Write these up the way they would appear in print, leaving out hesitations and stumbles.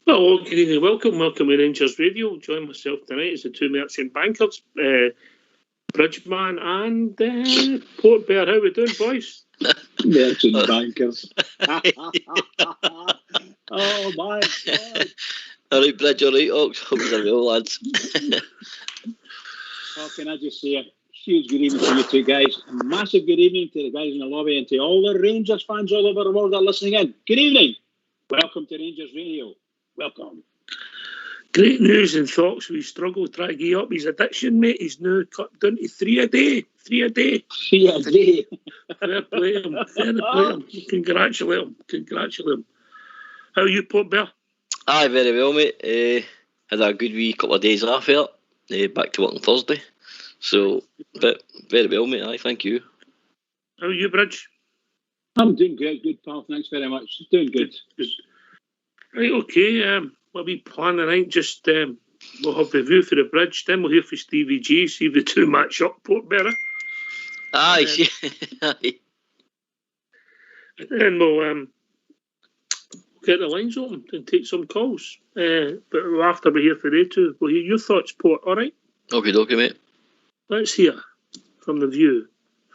Hello, good evening, welcome to Rangers Radio. Join myself tonight as the two merchant bankers, Bridgeman and Port Bear. How we doing, boys? Merchant bankers. Oh my God! All right, Bridge. All right, Ox. Hope you're well, lads. Oh, can I just say a huge good evening to you two guys. A massive good evening to the guys in the lobby and to all the Rangers fans all over the world that are listening in. Good evening. Welcome to Rangers Radio. Welcome. Great news in Thoughts. We struggle to try to get up his addiction, mate. He's now cut down to 3 a day. 3 a day. 3 a day. Fair play him. Congratulate him. How are you, Port Bear? Aye, very well, mate. Had a good wee couple of days off here. Back to work on Thursday. So, but very well, mate. Aye, thank you. How are you, Bridge? I'm doing great. Good, pal. Thanks very much. Doing good. Right, okay. What we plan tonight, just we'll have the view for the Bridge, then we'll hear from Stevie G, see if the two match up, Port Bear. Aye, and then we'll get the lines open and take some calls. But after we hear from they two, we'll hear your thoughts, Port, alright? Okay, mate. Let's hear from the view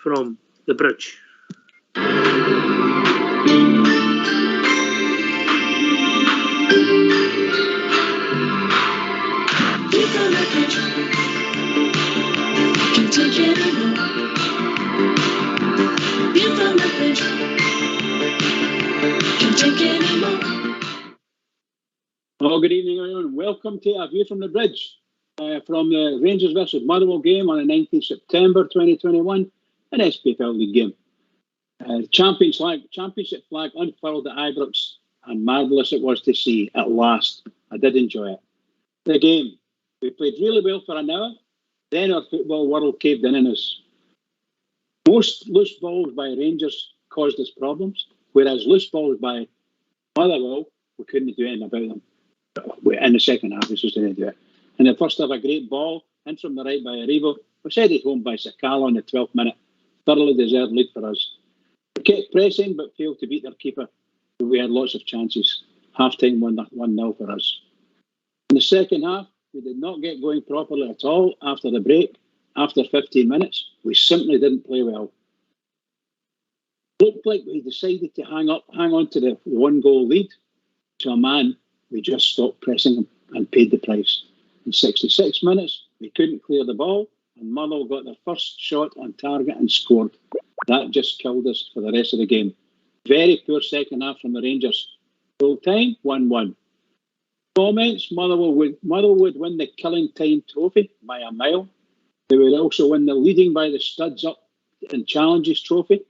from the Bridge. Oh, good evening, everyone. Welcome to A View from the Bridge from the Rangers versus Motherwell game on the 19th September 2021, an SPFL League game. Championship flag unfurled at Ibrox, and marvellous it was to see at last. I did enjoy it. The game, we played really well for an hour, then our football world caved in on us. Most loose balls by Rangers caused us problems, whereas loose balls by Motherwell, we couldn't do anything about them. In the second half, we just didn't do it. In the first half, a great ball in from the right by Aribo, was headed home by Sakala in the 12th minute. Thoroughly deserved lead for us. We kept pressing but failed to beat their keeper. We had lots of chances. Half-time 1-0 for us. In the second half, we did not get going properly at all after the break. After 15 minutes, we simply didn't play well. Looked like we decided to hang on to the one-goal lead. To a man, we just stopped pressing him and paid the price. In 66 minutes, we couldn't clear the ball, and Motherwell got their first shot on target and scored. That just killed us for the rest of the game. Very poor second half from the Rangers. Full time, 1-1. Comments, Motherwell would win the Killing Time trophy by a mile. They would also win the leading by the studs up and challenges trophy.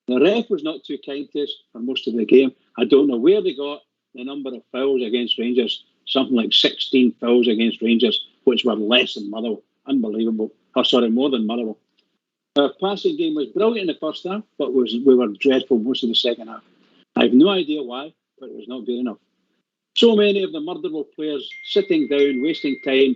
The ref was not too kind to us for most of the game. I don't know where they got the number of fouls against Rangers. Something like 16 fouls against Rangers, which were less than Motherwell. Unbelievable. More than Motherwell. Our passing game was brilliant in the first half, but we were dreadful most of the second half. I have no idea why, but it was not good enough. So many of the Motherwell players sitting down, wasting time,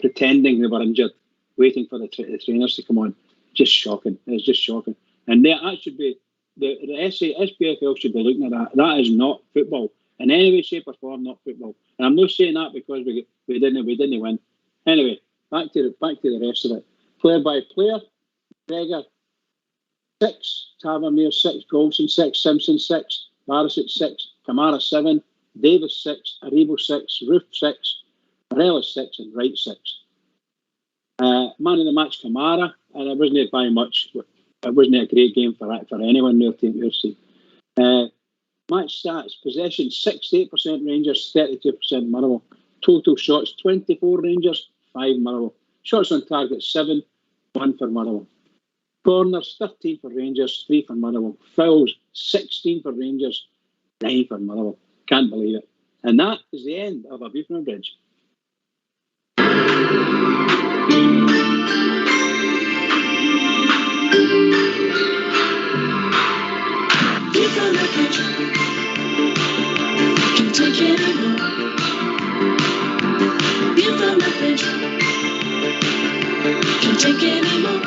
pretending they were injured, waiting for the trainers to come on. Just shocking. It's just shocking. And that should be, the SPFL should be looking at that. That is not football. In any way, shape or form, not football. And I'm not saying that because we didn't win. Anyway, back to the rest of it. Player by player, Gregor 6, Tavernier 6, Golson 6, Simpson 6, Barisic 6, Kamara 7, Davis 6, Aribo 6, Roof 6, Morelos 6, and Wright 6. Man of the match, Kamara, and it wasn't by much. It wasn't a great game for anyone in their team. Match stats: possession 68% Rangers, 32% Motherwell. Total shots 24 Rangers, 5 Motherwell. Shots on target 7, 1 1 for Motherwell. Corners, 13 for Rangers, 3 for Motherwell. Fouls, 16 for Rangers, 9 for Motherwell. Can't believe it. And that is the end of A View from the Bridge. View from the bridge. Can't take it anymore. View from the bridge. Can't take it anymore.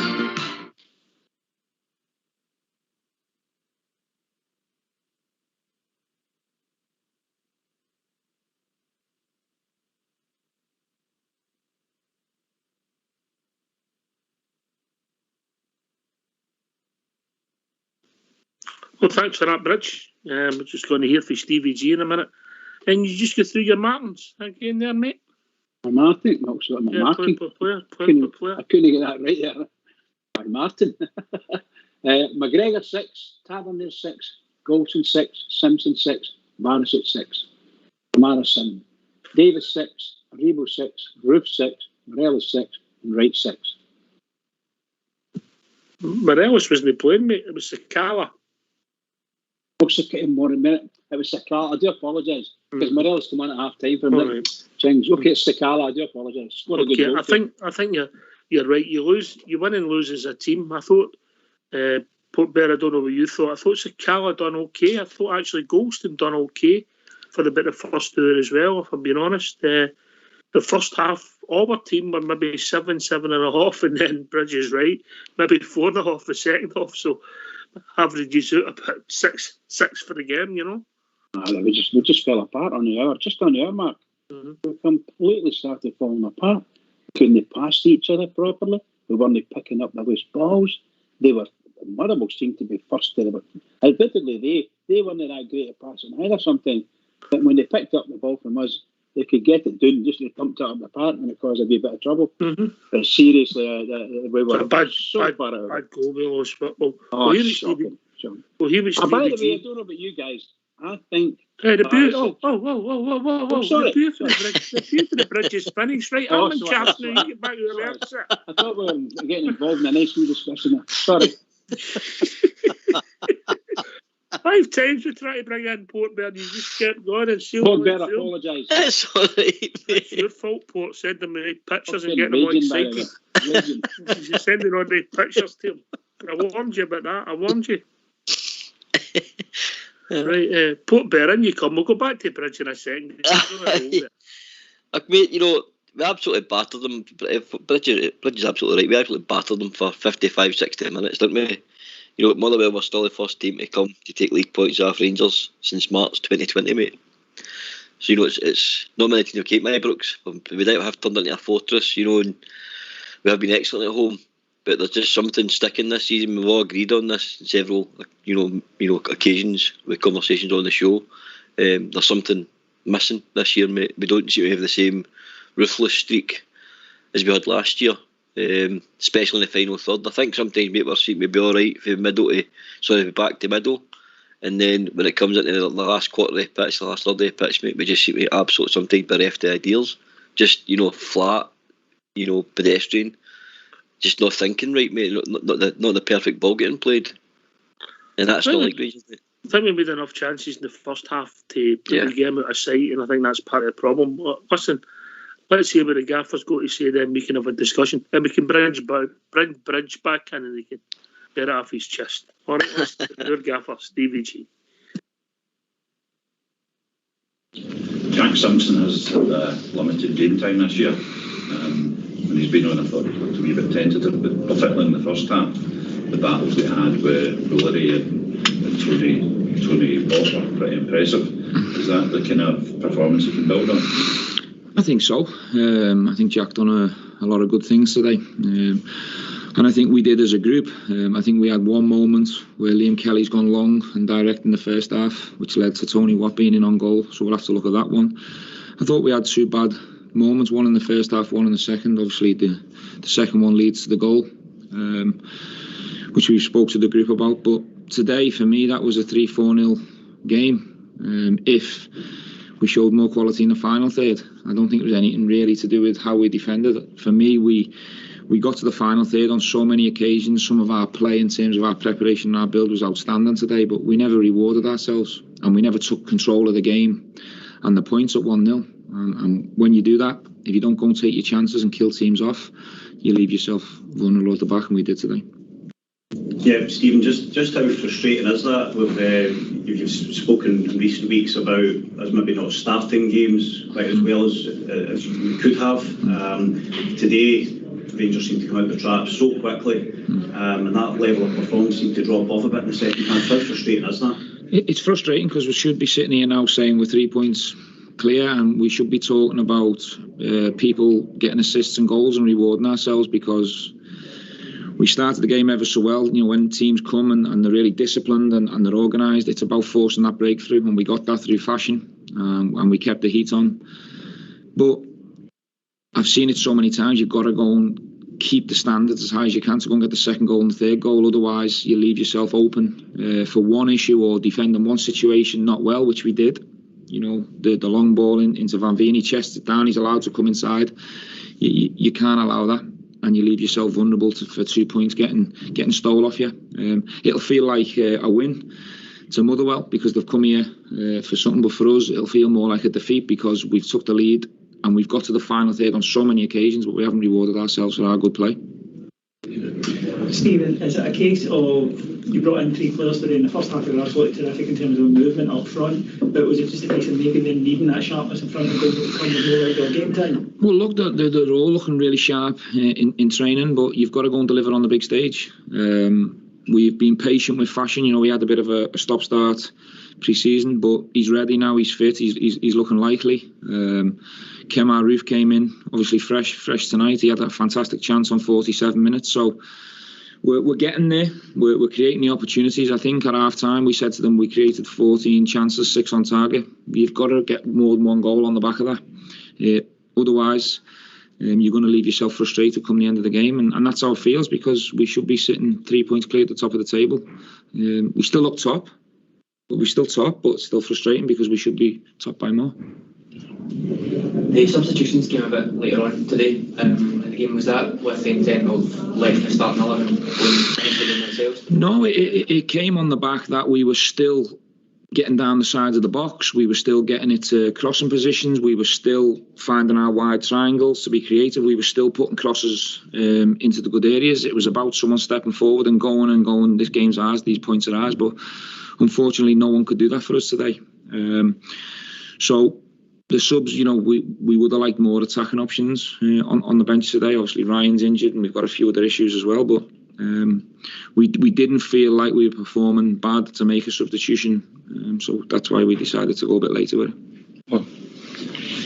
Well, thanks for that, Bridge. We're just going to hear from Stevie G in a minute. And you just go through your martins again there, mate. My Martin, no, so my Martin. Player. I couldn't get that right there. My Martin. McGregor 6, Tavernier 6, Golson 6, Simpson 6, Barisic 6, Kamara 7, Davis 6, Aribo 6, Roof 6, Morelos 6, and Wright 6. Morelos wasn't playing, mate. It was Sakala. It was Sakala. I do apologise because Morelos came on at half time for him. Right. Okay, it's Sakala. I do apologise. Okay, I think you're right. You win and lose as a team. I thought Port Bear, I don't know what you thought. I thought Sakala done okay. I thought actually Golston done okay for the bit of first hour as well, if I'm being honest. The first half, all our team were maybe 7.5, and then Bridges right, maybe 4.5 the second half. So averages out about 6 for the game, you know. We just fell apart on the hour, just on the hour mark. Mm-hmm. We completely started falling apart. Couldn't pass to each other properly. We weren't picking up the loose balls. Motherwell seemed to be first there, but admittedly they weren't that great at passing either sometimes. But when they picked up the ball from us, they could get it done, just thumped it up the park, and it caused a wee bit of trouble. Mm-hmm. But seriously, we were bad far out. Bad goal, we lost. Shocking. He was by the way, I don't know about you guys. I think. Hey, the beauty. Whoa. Sorry. The beauty of the Bridge is finished, right? I'm in charge now. You get back to the answer. I thought we were getting involved in a nice wee discussion there. Sorry. 5 times we tried to bring in Port Bear, you just kept going and sealed. Port Bear, apologise. It's all right. It's your fault, Port. Send them the pictures and getting them on site. You're sending on the pictures to him. I warned you about that. I warned you. Right, Port Bear, in you come. We'll go back to Bridge in a second. Mate, we absolutely battered them. Bridge is absolutely right. We absolutely battered them for 55, 60 minutes, didn't we? Motherwell were still the first team to come to take league points off Rangers since March 2020, mate. So, it's not many teams have kept Ibrox. We might have turned into a fortress, and we have been excellent at home. But there's just something sticking this season. We've all agreed on this on several, occasions with conversations on the show. There's something missing this year, mate. We don't seem to have the same ruthless streak as we had last year. Especially in the final third. I think sometimes we'll be alright from back to middle, and then when it comes into the last quarter of the pitch, the last third of the pitch, mate, we just seem to be absolutely sometimes bereft of ideas. Just flat, pedestrian, just not thinking right, mate. Not the perfect ball getting played, and that's not like Rangers, mate. I think we made enough chances in the first half to put the game out of sight, and I think that's part of the problem. Listen, let's hear what the gaffer's got to say, then we can have a discussion. And we can bring Bridge back in and he can get it off his chest. All right, let's your gaffer, Stevie G. Jack Simpson has had limited game time this year. When he's been on, I thought he looked a wee bit tentative, but particularly in the first half, the battles they had with Rollery and Tony Bolt were pretty impressive. Is that the kind of performance you can build on? I think so. I think Jack done a lot of good things today. And I think we did as a group. I think we had one moment where Liam Kelly's gone long and direct in the first half, which led to Tony Watt being in on goal. So we'll have to look at that one. I thought we had 2 bad moments, one in the first half, one in the second. Obviously, the second one leads to the goal, which we spoke to the group about. But today, for me, that was a 3-4-0 game. If we showed more quality in the final third, I don't think it was anything really to do with how we defended. For me, we we got to the final third on so many occasions. Some of our play in terms of our preparation and our build was outstanding today, but we never rewarded ourselves and we never took control of the game and the points at 1-0. And when you do that, if you don't go and take your chances and kill teams off, you leave yourself vulnerable at the back, and we did today. Yeah, Stephen, just how frustrating is that? You've spoken in recent weeks about us maybe not starting games quite as well as we could have. Today, Rangers seem to come out the trap so quickly, and that level of performance seemed to drop off a bit in the second half. How frustrating is that? It's frustrating because we should be sitting here now saying we're 3 points clear, and we should be talking about people getting assists and goals and rewarding ourselves, because we started the game ever so well. You know, when teams come and they're really disciplined and they're organised, it's about forcing that breakthrough, and we got that through Fashion, and we kept the heat on. But I've seen it so many times, you've got to go and keep the standards as high as you can to go and get the second goal and the third goal. Otherwise, you leave yourself open for one issue or defending one situation not well, which we did. You know, the long ball into Van Veen, he chests it down, he's allowed to come inside. You can't allow that, and you leave yourself vulnerable for 2 points getting stole off you. It'll feel like a win to Motherwell because they've come here for something, but for us it'll feel more like a defeat because we've took the lead and we've got to the final third on so many occasions, but we haven't rewarded ourselves for our good play. Stephen, is it a case of you brought in 3 players today in the first half? They were absolutely terrific in terms of movement up front, but was it just a case of maybe then needing that sharpness in front and going to come with more regular game time? Well, look, they're all looking really sharp in training, but you've got to go and deliver on the big stage. We've been patient with Fashion. You know, we had a bit of a stop-start pre-season, but he's ready now, he's fit, he's looking likely. Kemar Roof came in, obviously fresh tonight. He had a fantastic chance on 47 minutes, so we're getting there. We're creating the opportunities. I think at half time we said to them we created 14 chances, 6 on target. You've got to get more than one goal on the back of that. Otherwise, you're going to leave yourself frustrated come the end of the game, and that's how it feels, because we should be sitting 3 points clear at the top of the table. We still look top, but we're still top, but it's still frustrating because we should be top by more. The substitutions came a bit later on today in the game. Was that with the intent of letting the starting 11 going into themselves? No, it came on the back that we were still getting down the side of the box. We were still getting it to crossing positions. We were still finding our wide triangles to be creative. We were still putting crosses into the good areas. It was about someone stepping forward and going, this game's ours, these points are ours. But unfortunately, no one could do that for us today. So the subs, you know, we would have liked more attacking options on the bench today. Obviously, Ryan's injured and we've got a few other issues as well. But we didn't feel like we were performing bad to make a substitution. So that's why we decided to go a bit later with it. Well,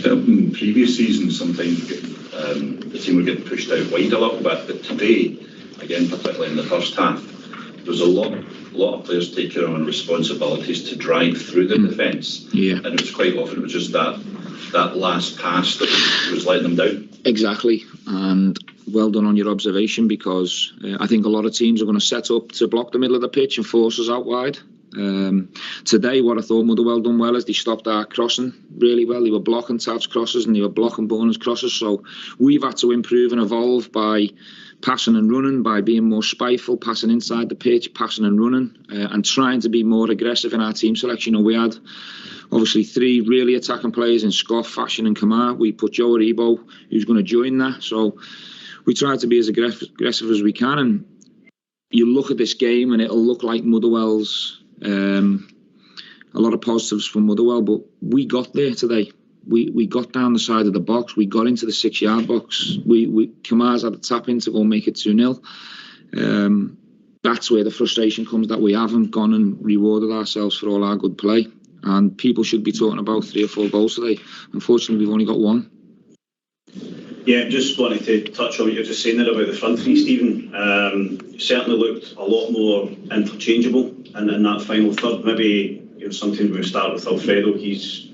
in previous seasons, sometimes the team would get pushed out wide a little bit. But today, again, particularly in the first half, there's a lot of players taking on responsibilities to drive through the defence. Yeah. And it was quite often it was just that last pass that was letting them down. Exactly. And well done on your observation, because I think a lot of teams are going to set up to block the middle of the pitch and force us out wide. Today, what I thought Motherwell done well is they stopped our crossing really well. They were blocking Tav's crosses and they were blocking Bona's crosses. So we've had to improve and evolve by passing and running, by being more spiteful, passing inside the pitch, passing and running, and trying to be more aggressive in our team selection. You know, we had obviously 3 really attacking players in Scott, Fashion and Kemar. We put Joe Aribo, who's going to join that. So we tried to be as aggressive as we can. And you look at this game and it'll look like Motherwell's a lot of positives from Motherwell, but we got there today. We got down the side of the box. We got into the 6-yard box. Kemar's had a tap in to go and make it 2-0. That's where the frustration comes, that we haven't gone and rewarded ourselves for all our good play. And people should be talking about 3 or 4 goals today. Unfortunately, we've only got 1. Yeah, just wanted to touch on what you're just saying there about the front 3, Stephen. Certainly looked a lot more interchangeable in that final third. Maybe, you know, sometimes we start with Alfredo. He's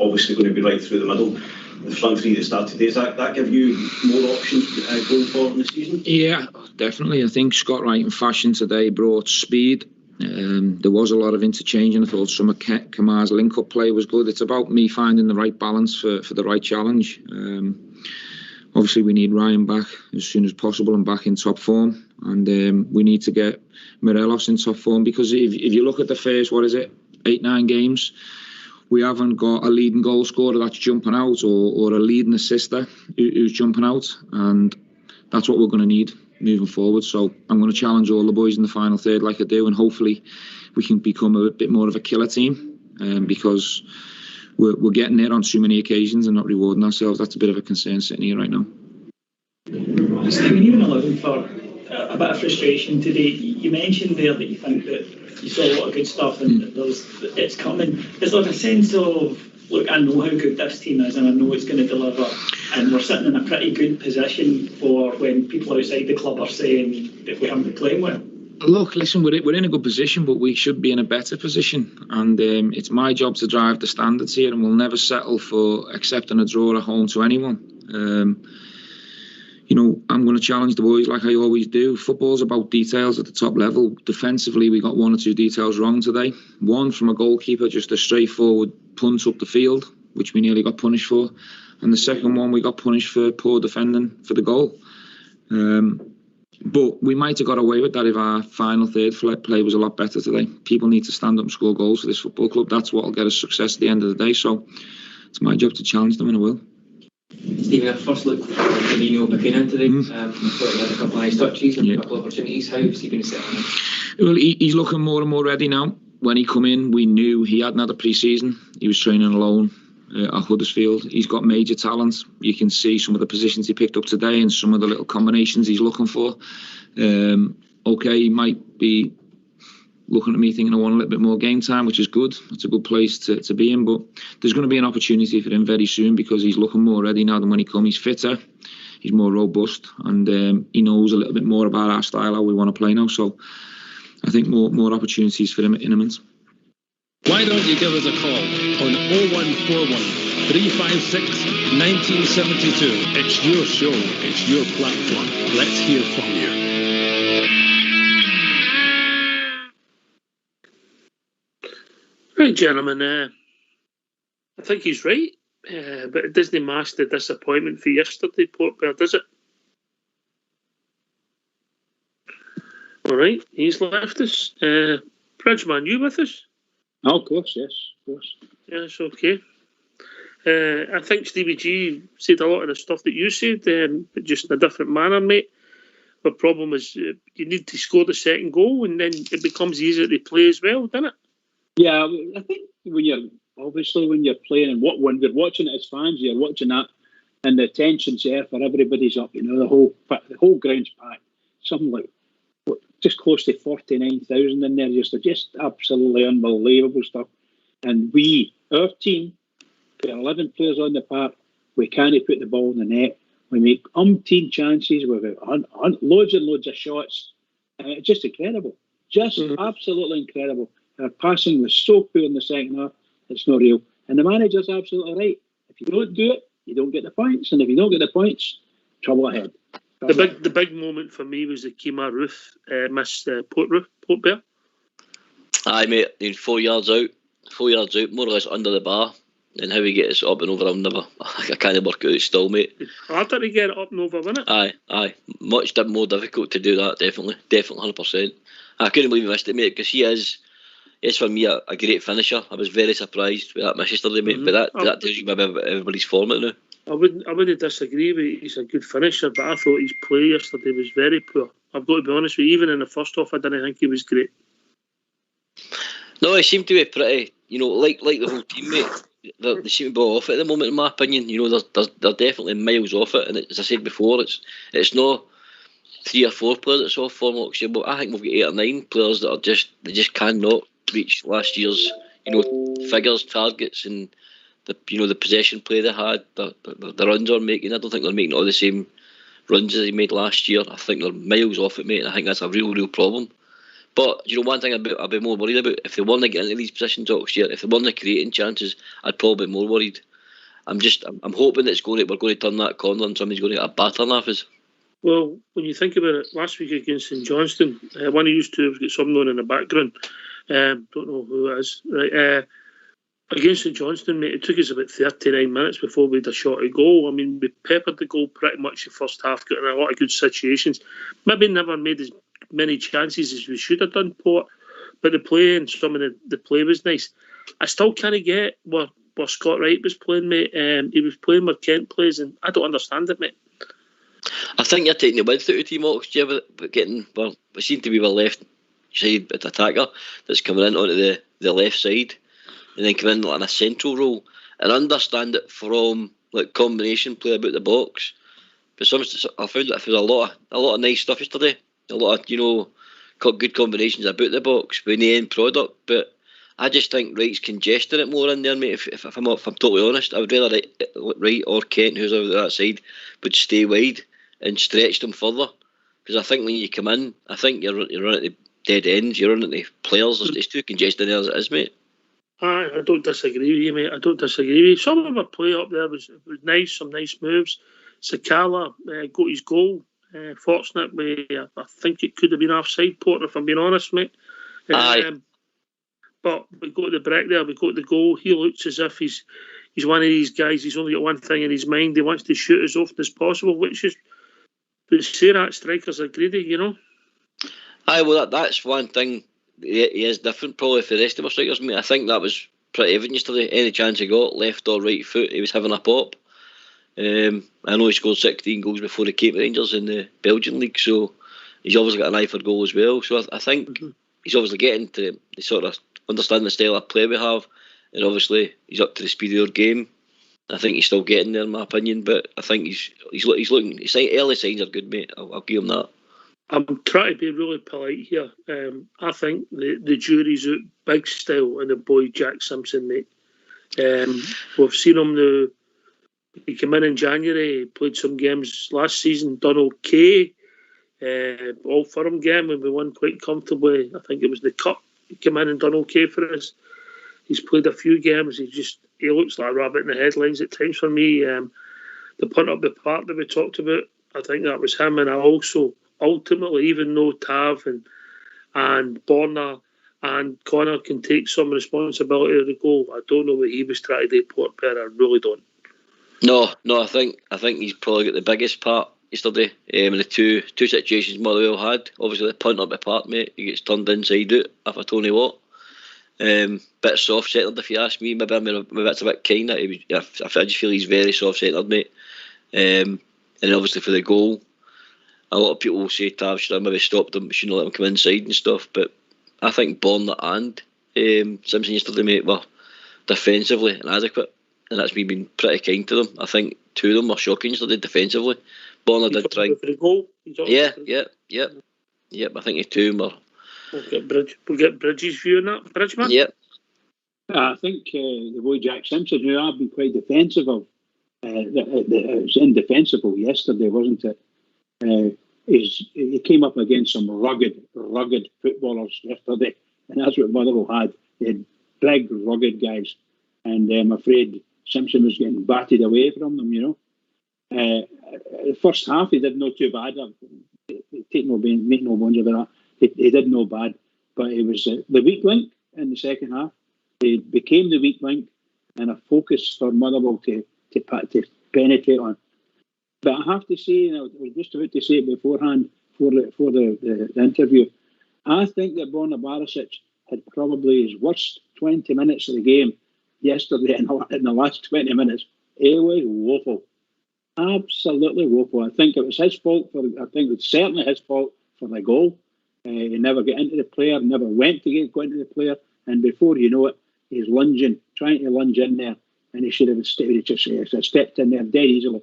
obviously going to be right through the middle. The front 3 that started today, does that give you more options going forward in the season? Yeah, definitely. I think Scott Wright and Fashion today brought speed. There was a lot of interchange, and I thought some of Kemar's link-up play was good. It's about me finding the right balance for the right challenge. obviously we need Ryan back as soon as possible and back in top form, and we need to get Morelos in top form, because if you look at the first 8-9 games, we haven't got a leading goal scorer that's jumping out, or a leading assister who's jumping out, and that's what we're going to need moving forward. So I'm going to challenge all the boys in the final third like I do, and hopefully we can become a bit more of a killer team, because we're getting there on too many occasions and not rewarding ourselves. That's a bit of a concern sitting here right now. Stephen, even allowing for a bit of frustration today, you mentioned there that you think that you saw a lot of good stuff and that it's coming. Is there a sense of, look, I know how good this team is and I know it's going to deliver, and we're sitting in a pretty good position for when people outside the club are saying that we haven't been playing well? Look, listen, we're in a good position, but we should be in a better position, and it's my job to drive the standards here, and we'll never settle for accepting a draw at home to anyone. I'm going to challenge the boys like I always do. Football's about details at the top level. Defensively, we got one or two details wrong today. One from a goalkeeper, just a straightforward punch up the field, which we nearly got punished for, and the second one we got punished for poor defending for the goal. But we might have got away with that if our final third play was a lot better today. People need to stand up and score goals for this football club. That's what will get us success at the end of the day. So it's my job to challenge them, and I will. Stephen, our first look at Davino Bakuna today. Thought he had a couple of nice touches and a couple of opportunities. How is he going to set on? Well, he's looking more and more ready now. When he come in, we knew he hadn't had a pre-season. He was training alone at Huddersfield. He's got major talent. You can see some of the positions he picked up today and some of the little combinations he's looking for. He might be looking at me thinking I want a little bit more game time, which is good. It's a good place to be in, but there's going to be an opportunity for him very soon, because he's looking more ready now than when he come. He's fitter, he's more robust, and he knows a little bit more about our style, how we want to play now. So I think more opportunities for him at Innemans. Why don't you give us a call on 0141 356 1972. It's your show, it's your platform. Let's hear from you. Right, gentlemen, I think he's right, but it doesn't mask the disappointment for yesterday, Port Vale, does it? All right, he's left us. Bridgeman, you with us? Oh, of course, yes, of course. Yes, okay. I think Stevie G said a lot of the stuff that you said, but just in a different manner, mate. The problem is you need to score the second goal, and then it becomes easier to play as well, doesn't it? Yeah, I think when you're playing and when you're watching it as fans, you're watching that, and the tension's there for everybody's up. The whole ground's packed. Something like just close to 49,000 in there. Just absolutely unbelievable stuff. And our team, got 11 players on the park. We can't put the ball in the net. We make umpteen chances. We've got loads and loads of shots. It's just incredible. Absolutely incredible. Our passing was so poor in the second half, it's not real. And the manager's absolutely right. If you don't do it, you don't get the points. And if you don't get the points, trouble ahead. The big moment for me was the Kemar Roofe missed Port Vale. Aye, mate, 4 yards out, more or less under the bar. And how we get us up and over, I can't work it out still, mate. It's harder to get it up and over, wasn't it? Aye. Much more difficult to do that, definitely 100%. I couldn't believe he missed it, mate, because he is for me a great finisher. I was very surprised with that miss yesterday, mate, but that tells you maybe everybody's form it now. I wouldn't disagree with you. He's a good finisher, but I thought his play yesterday was very poor. I've got to be honest with you, even in the first half, I didn't think he was great. No, he seemed to be pretty, like the whole team, mate. They seem to be off it at the moment, in my opinion. They're definitely miles off it, and as I said before, it's not 3 or 4 players that's off form next year, but I think we've got 8 or 9 players that they just cannot reach last year's figures, targets, and the possession play they had. The runs are making. I don't think they're making all the same runs as they made last year. I think they're miles off it, mate. And I think that's a real problem. But one thing I'd be more worried about, if they weren't getting into these positions next year, if they weren't creating chances, I'd probably be more worried. I'm hoping that we're going to turn that corner and somebody's going to get a batter off us. Well, when you think about it, last week against St Johnstone, one of you two has got someone on in the background. Don't know who it is. Right. Against St Johnstone, mate, it took us about 39 minutes before we had a shot at goal. I mean, we peppered the goal pretty much the first half, got in a lot of good situations. Maybe never made as many chances as we should have done, Port, but the play and some of the play was nice. I still can't get where Scott Wright was playing, mate. He was playing where Kent plays, and I don't understand it, mate. I think you're taking the width out of Team Ox, but getting, well, it seemed to be our left side attacker that's coming in onto the left side and then coming in like in a central role, and understand it from like combination play about the box. But I found that there was a lot of nice stuff yesterday, a lot of good combinations about the box with the end product. But I just think Wright's congesting it more in there, mate. If I'm totally honest, I would rather Wright or Kent, who's over that side, would stay wide and stretch them further. Because I think when you come in, I think you're running at the dead ends, you're running at the players. It's too congested there as it is, mate. I don't disagree with you, mate. I don't disagree with you. Some of our play up there was nice, some nice moves. Sakala got his goal. Fortunately, I think it could have been offside, Porter, if I'm being honest, mate. But we got the break there, we got the goal. He looks as if he's one of these guys, he's only got one thing in his mind. He wants to shoot as often as possible, which is, but say that strikers are greedy, you know. Aye, well, that's one thing. He is different probably for the rest of our strikers, mate. I think that was pretty evident yesterday. Any chance he got, left or right foot, he was having a pop. I know he scored 16 goals before he came to Rangers in the Belgian league, so he's obviously got an eye for goal as well. So I think he's obviously getting to the sort of understand the style of play we have, and obviously he's up to the speed of our game. I think he's still getting there, in my opinion, but I think he's looking. His early signs are good, mate. I'll give him that. I'm trying to be really polite here. I think the jury's out big style on the boy Jack Simpson, mate. We've seen him he came in January, played some games last season, done okay. All Firm game when we won quite comfortably. I think it was the Cup. He came in and done okay for us. He's played a few games. He looks like a rabbit in the headlines at times for me. The punt up the park that we talked about, I think that was him. And I also, ultimately, even though Tav and Borna and Connor can take some responsibility of the goal, I don't know what he was trying to do, Port Bear. I really don't. No, I think he's probably got the biggest part yesterday. In the two situations Motherwell had, obviously the punt up the park, mate, he gets turned inside out after Tony Watt. Bit soft-centred if you ask me. Maybe it's a bit kind. I just feel he's very soft-centred, mate. And obviously for the goal, a lot of people will say Tav should have maybe stopped him, shouldn't let him come inside and stuff. But I think Borna and Simpson yesterday, mate, were defensively inadequate, and that's me being pretty kind to them. I think two of them were shocking yesterday defensively. Borna did try. For the goal? Yeah. I think the two were. We'll get Bridges' view on that. Bridgeman? Yep. I think the boy Jack Simpson, who I've been quite defensive of, it was indefensible yesterday, wasn't it? He came up against some rugged footballers yesterday, and that's what Motherwell had. They had big, rugged guys, and I'm afraid Simpson was getting batted away from them, you know. The first half, he did not too bad. Make no bones about that. He did no bad, but it was the weak link in the second half. He became the weak link and a focus for Motherwell to penetrate on. But I have to say, and I was just about to say it beforehand for the interview, I think that Borna Barisic had probably his worst 20 minutes of the game yesterday in the last 20 minutes. It was woeful. Absolutely woeful. I think it was his fault. I think it was certainly his fault for the goal. He never got into the player, never went to go into the player, and before you know it, he's trying to lunge in there, and he should have just stepped in there dead easily.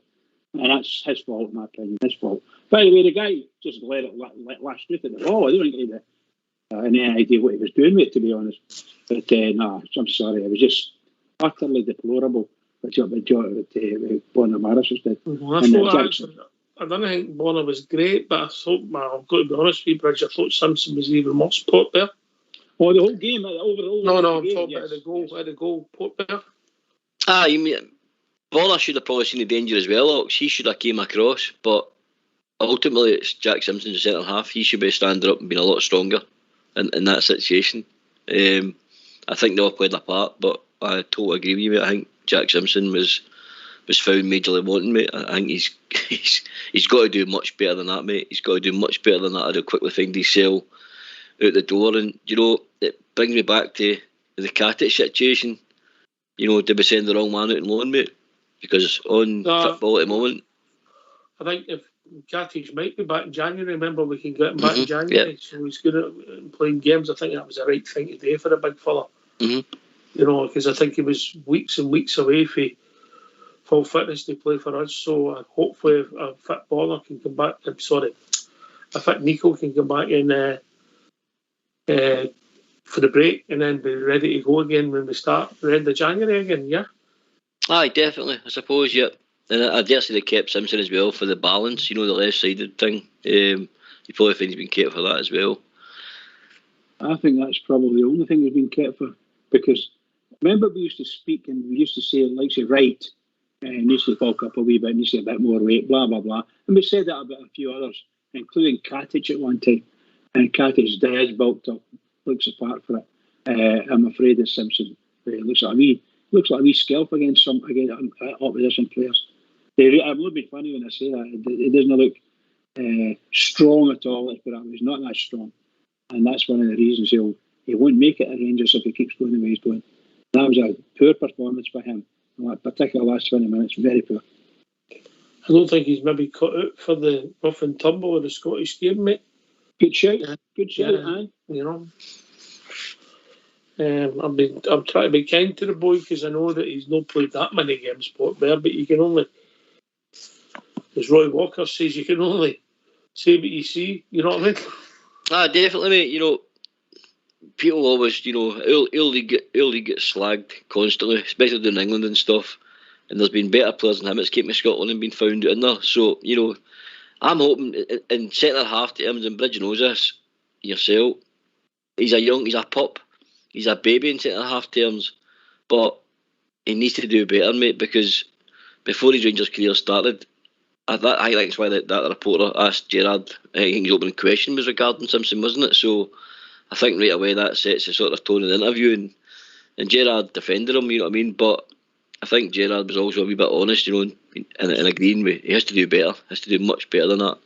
And that's his fault, in my opinion, his fault. By the way, the guy just let lash through at the ball. I don't think he had any idea what he was doing with it, to be honest. But no, I'm sorry, it was just utterly deplorable what Borna Barisic did. I don't think Borna was great, but I thought, I've got to be honest with you, Bridge, I thought Simpson was even more Port Bear. Oh, the whole game, overall. No, I'm talking about the goal, Port Bear. You mean Borna should have probably seen the danger as well. He should have came across, but ultimately it's Jack Simpson, the centre half. He should be standing up and being a lot stronger in that situation. I think they all played their part, but I totally agree with you, mate. I think Jack Simpson was found majorly wanting, mate. I think he's got to do much better than that, mate. He's got to do much better than that, or he'll quickly find himself out the door. And it brings me back to the Katic situation. Did we send the wrong man out on loan, mate? Because on football at the moment, I think if Katic might be back in January, remember we can get him back in January, so he's good at playing games. I think that was the right thing to do for a big fella. Because I think he was weeks and weeks away from full fitness to play for us. So hopefully a fit baller can come back. A fit Nico can come back in for the break and then be ready to go again when we start the end of January again. Yeah. Aye, definitely. I suppose, yeah. And I dare say they kept Simpson as well for the balance. The left-sided thing. You probably think he's been kept for that as well. I think that's probably the only thing he's been kept for, because remember we used to speak and we used to say, like, say, right, needs to bulk up a wee bit, needs to get a bit more weight, blah, blah, blah. And we said that about a few others, including Katic at one time. And Katic has bulked up, looks apart for it. I'm afraid that Simpson looks like a wee scalp against opposition players. I'm not being funny when I say that. It doesn't look strong at all. He's not that strong. And that's one of the reasons he won't make it at Rangers if he keeps going the way he's going. That was a poor performance by him. Particularly the last 20 minutes, very poor. I don't think he's maybe cut out for the rough and tumble of the Scottish game, mate. Good shout. Good shout, aye. I'm trying to be kind to the boy because I know that he's not played that many games, Port Bear, but you can only, as Roy Walker says, you can only say what you see. You know what I mean? Definitely, mate. People always, early get slagged constantly, especially in England and stuff. And there's been better players than him that's keeping Scotland and been found out in there. So, I'm hoping in centre half terms, and Bridge knows this yourself, he's a pup. He's a baby in centre half terms. But he needs to do better, mate, because before his Rangers career started, I think that's why that reporter asked Gerrard, I think his opening question was regarding Simpson, wasn't it? So I think right away that sets the sort of tone of the interview, and Gerrard defended him, you know what I mean? But I think Gerrard was also a wee bit honest, and agreeing with he has to do better, has to do much better than that.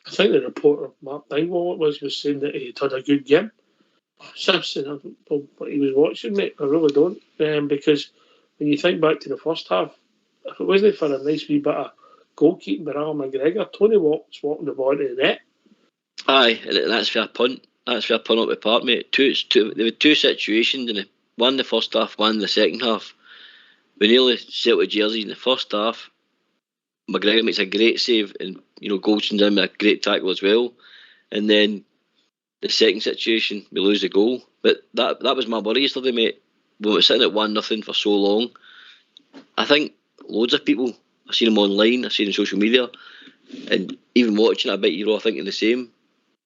I think the reporter, Mark Nightwall, was saying that he had a good game. Simpson, I don't know what he was watching, mate. I really don't. Because when you think back to the first half, if it wasn't for a nice wee bit of goalkeeping by Alan McGregor, Tony Watt's walking the ball into the net. Aye, and that's for a punt. That's for a punt up the park, mate. There were two situations, one in the first half, one in the second half. We nearly set with jersey in the first half. McGregor makes a great save, and Goldson's in with a great tackle as well. And then the second situation, we lose the goal. But that was my worry yesterday, mate. We were sitting at 1-0 for so long. I think loads of people, I've seen them online, I've seen them on social media, and even watching it, I bet you're all thinking the same.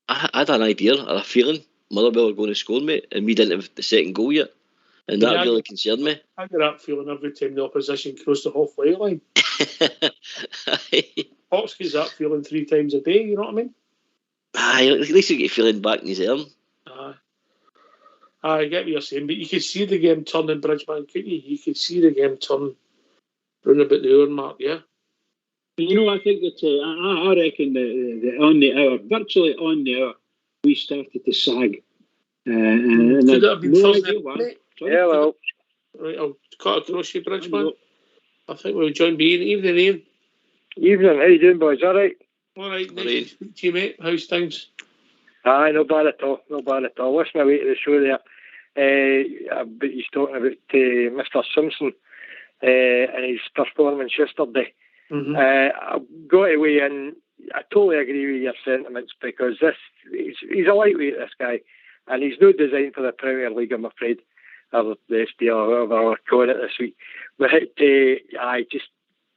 I had an idea, or a feeling, Motherwell were going to score, mate, and we didn't have the second goal yet. And that really concerned me. I get that feeling every time the opposition crossed the halfway line. Hawks gets that feeling 3 times a day, you know what I mean? Aye, at least you get feeling back in his arm. I get what you're saying, but you could see the game turning, Bridgeman, couldn't you? You could see the game turn round about the hour mark, yeah? I think that I reckon the on the hour, virtually on the hour, we started to sag. And could that have been Thursday? Hello. Right, I'll cut across you, Bridgeman. I think we'll join Ian. Evening, Ian. Evening, how you doing, boys? All right? All right, nice to speak to you, mate. How's things? Aye, no bad at all. Listen away to the show there. But he's talking about Mr. Simpson and his performance yesterday. Mm-hmm. I've got to weigh in. I totally agree with your sentiments, because he's a lightweight, this guy, and he's not designed for the Premier League, I'm afraid, or the SPL, or whatever we're calling it this week. But just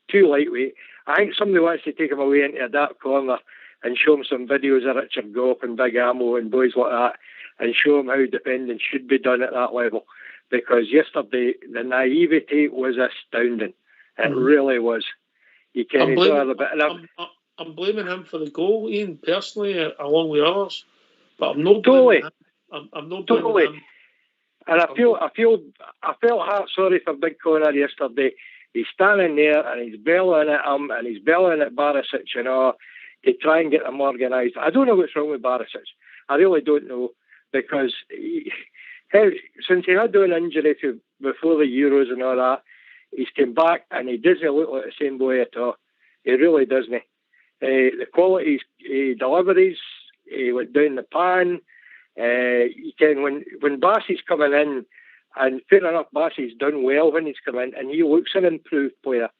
too lightweight. I think somebody wants to take him away into a dark corner and show him some videos of Richard Gough and Big Ammo and boys like that, and show him how defending should be done at that level. Because yesterday, the naivety was astounding. It really was. You can't do a bit of I'm blaming him for the goal, Ian, personally, along with others. But I'm not blaming him. I'm not blaming him. And I felt heart sorry for Big Connor yesterday. He's standing there and he's belling at him and he's belling at Barisic, to try and get them organised. I don't know what's wrong with Barisic. I really don't know, because since he had an injury before the Euros and all that, he's come back and he doesn't look like the same boy at all. He really doesn't. The quality deliveries, he went down the pan. You can when Bassey's coming in, and fair enough, Bassey's done well when he's come in, and he looks an improved player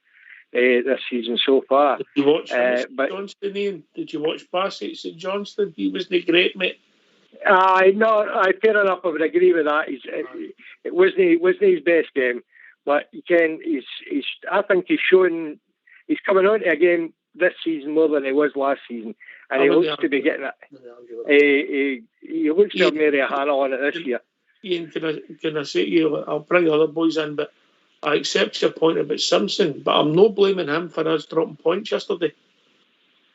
this season so far. Did you watch Johnston, Ian? Did you watch Bassey at St Johnstone? He wasn't great, mate. Fair enough. I would agree with that. It wasn't his best game, but I think he's showing. He's coming on to a game this season more than he was last season, and he looks to be getting it. He looks to have made a handle on it this year. Ian, can I say to you, I'll bring the other boys in, but I accept your point about Simpson, but I'm not blaming him for us dropping points yesterday.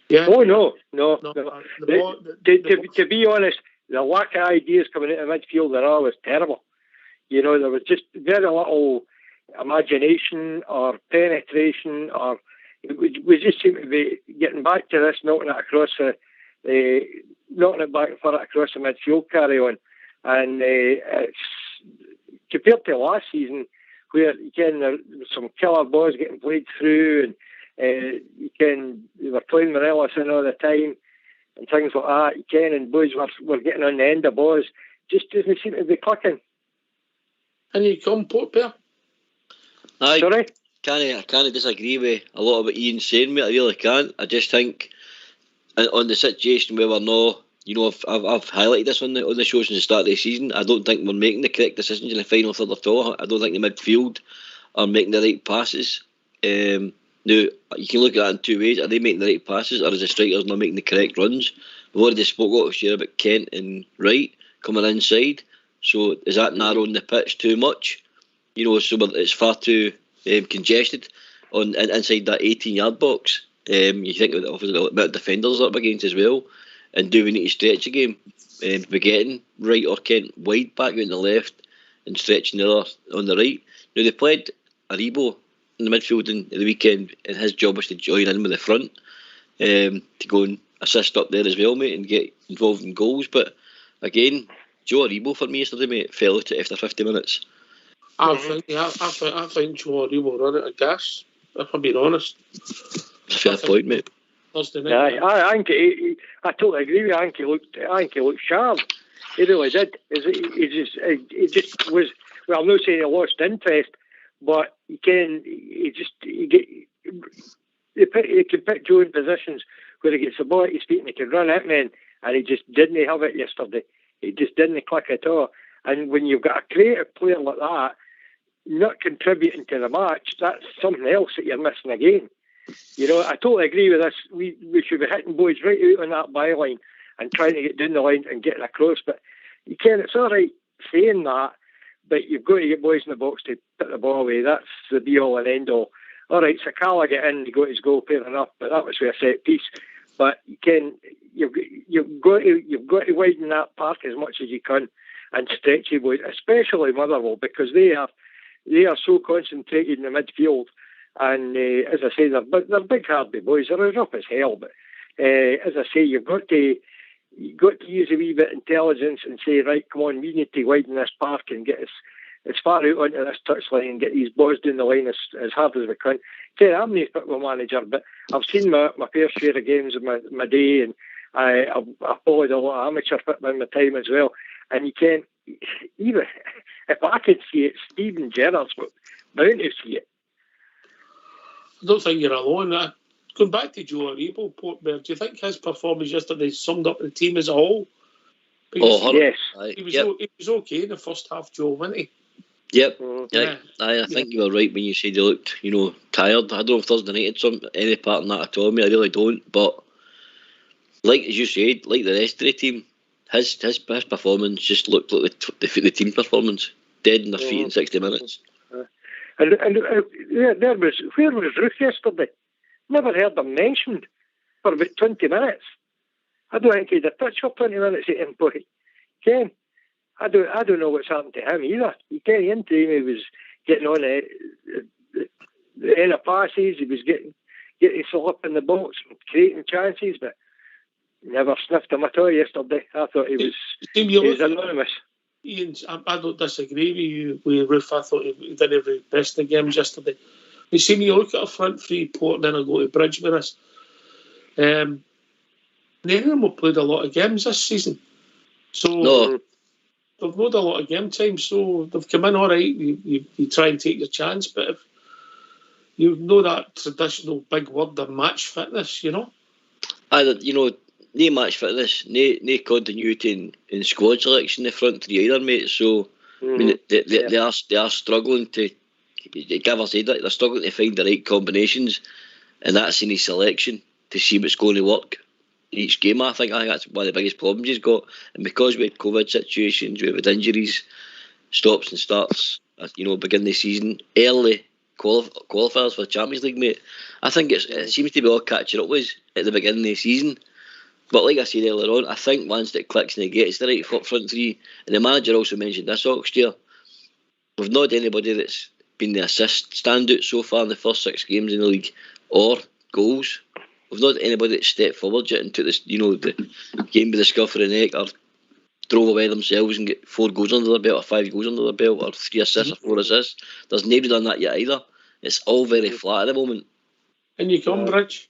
Yeah. Oh no. To be honest, the lack of ideas coming into midfield and all was terrible. There was just very little imagination or penetration, or we just seem to be getting back to this, knocking it back and forth across the midfield carry on. And it's compared to last season, where there was some killer balls getting played through, and they were playing Morelos in all the time and things like that. And boys were getting on the end of balls. Just doesn't seem to be clicking. And you come, Port Bear? Sorry? I can't disagree with a lot of what Ian's saying, mate. I really can't. I just think on the situation where we're not, I've highlighted this on the show since the start of the season. I don't think we're making the correct decisions in the final third at all. I don't think the midfield are making the right passes. Now, you can look at that in two ways. Are they making the right passes, or is the strikers not making the correct runs? We've already spoke about Kent and Wright coming inside. So is that narrowing the pitch too much? So it's far too congested inside that 18-yard box. You think of a bit of defenders up against as well. And do we need to stretch the game? We're getting Wright or Kent wide back on the left and stretching the other on the right. Now, they played Aribo in the midfield in the weekend, and his job was to join in with the front, to go and assist up there as well, mate, and get involved in goals. But again, Joe Aribo for me yesterday, mate, fell out after 50 minutes. I think Joe Aribo run out of gas, if I'm being honest. Fair point, mate. I totally agree with you. I think he looked sharp. He really did. He just was. Well, I'm not saying he lost interest, but he can put Joe in positions where he gets the ball at his feet and he can run at men, and he just didn't have it yesterday. He just didn't click at all. And when you've got a creative player like that not contributing to the match, that's something else that you're missing again. I totally agree with this. We should be hitting boys right out on that byline and trying to get down the line and getting across. But you can. It's all right saying that, but you've got to get boys in the box to put the ball away. That's the be all and end all. All right, Sakala get in, he got his goal, fair enough, but that was with a set piece. But you've got to widen that park as much as you can and stretch your boys, especially Motherwell, because they are so concentrated in the midfield. And as I say, they're big, hardy boys. They're as rough as hell. But as I say, you've got to use a wee bit of intelligence and say, right, come on, we need to widen this park and get us as far out onto this touchline and get these boys down the line as hard as we can. I'm not a football manager, but I've seen my fair share of games in my day, and I've followed a lot of amateur football in my time as well. And you can't, even if I could see it, Stephen Gerrard's bound to see it. I don't think you're alone. Going back to Joe Aribo, Port Bear, do you think his performance yesterday summed up the team as a whole? Yes. He was okay in the first half, Joe, wasn't he? Yep. I think you were right when you said he looked, tired. I don't know if Thursday night had any part in that at all. I really don't. But like as you said, like the rest of the team, his performance just looked like the team performance, dead in their feet in 60 minutes. And where was Ruth yesterday? Never heard him mentioned for about 20 minutes. I don't think he'd a touch for 20 minutes at him, boy. Ken, I don't know what's happened to him either. You can't into him. He was getting on the end of passes. He was getting his slip in the box, and creating chances, but never sniffed him at all yesterday. I thought he was anonymous. Ian, I don't disagree with Roof. I thought he did every best in the games yesterday. You see me look at a front three, Port, and then I go to Bridge with us. None of them have played a lot of games this season. So they've not a lot of game time, so they've come in all right. You try and take your chance, but if you know that traditional big word of match fitness, you know? No match fitness, no continuity in squad selection in the front three either, mate. So, I mean, they are struggling to, Gavin said that, they're struggling to find the right combinations, and that's in his selection to see what's going to work each game. I think that's one of the biggest problems he's got, and because we had COVID situations, we had injuries, stops and starts, beginning the season, early qualifiers for the Champions League, mate. I think it seems to be all catching up with us at the beginning of the season. But like I said earlier on, I think once it clicks and it gets the right front three, and the manager also mentioned this, Oxtear, we've not had anybody that's been the assist standout so far in the first 6 games in the league, or goals. We've not had anybody that stepped forward yet and took this, the game by the scruff of the neck, or drove away themselves and get 4 goals under their belt, or 5 goals under their belt, or 3 assists or 4 assists. There's nobody done that yet either. It's all very flat at the moment. And you come, Bridge?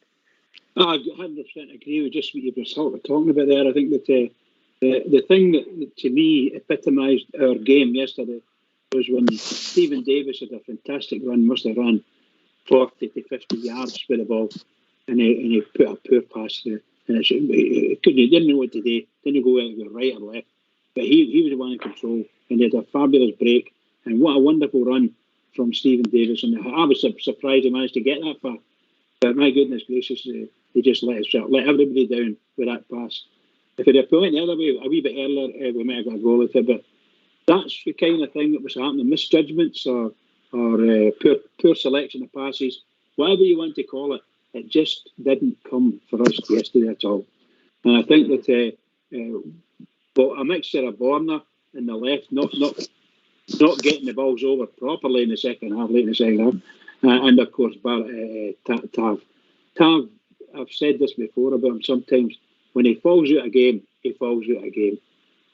I 100% agree with just what you were talking about there. I think that the thing that to me epitomised our game yesterday was when Stephen Davis had a fantastic run, must have run 40 to 50 yards with the ball, and he put a poor pass there. And he didn't know what to do, didn't go either right or left, but he was the one in control, and he had a fabulous break, and what a wonderful run from Stephen Davis. And I was surprised he managed to get that far, but my goodness gracious, he just let everybody down with that pass. If it had went the other way a wee bit earlier, we might have got a goal with it, but that's the kind of thing that was happening, misjudgments or poor selection of passes, whatever you want to call it. It just didn't come for us yesterday at all. And I think that a mixture of Borna in the left, not getting the balls over properly in the second half, late in the second half, and of course Tav. Tav, I've said this before about him, sometimes when he falls out a game, he falls out a game.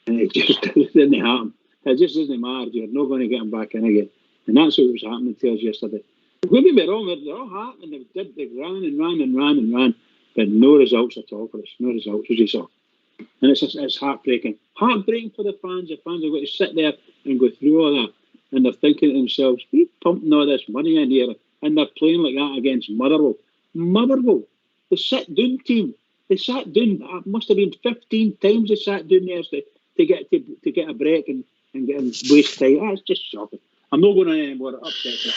And it just doesn't happen. It just doesn't matter. You're not going to get him back in again. And that's what was happening to us yesterday. Don't get me wrong, they're all happening. They ran, but no results at all for us. No results, as you saw. And it's heartbreaking. Heartbreaking for the fans. The fans are going to sit there and go through all that. And they're thinking to themselves, we're pumping all this money in here. And they're playing like that against Motherwell. Motherwell, the sit-down team. They sat down. It must have been 15 times they sat down yesterday to get a break and waste time. That's just shocking. I'm not going on any more upsets.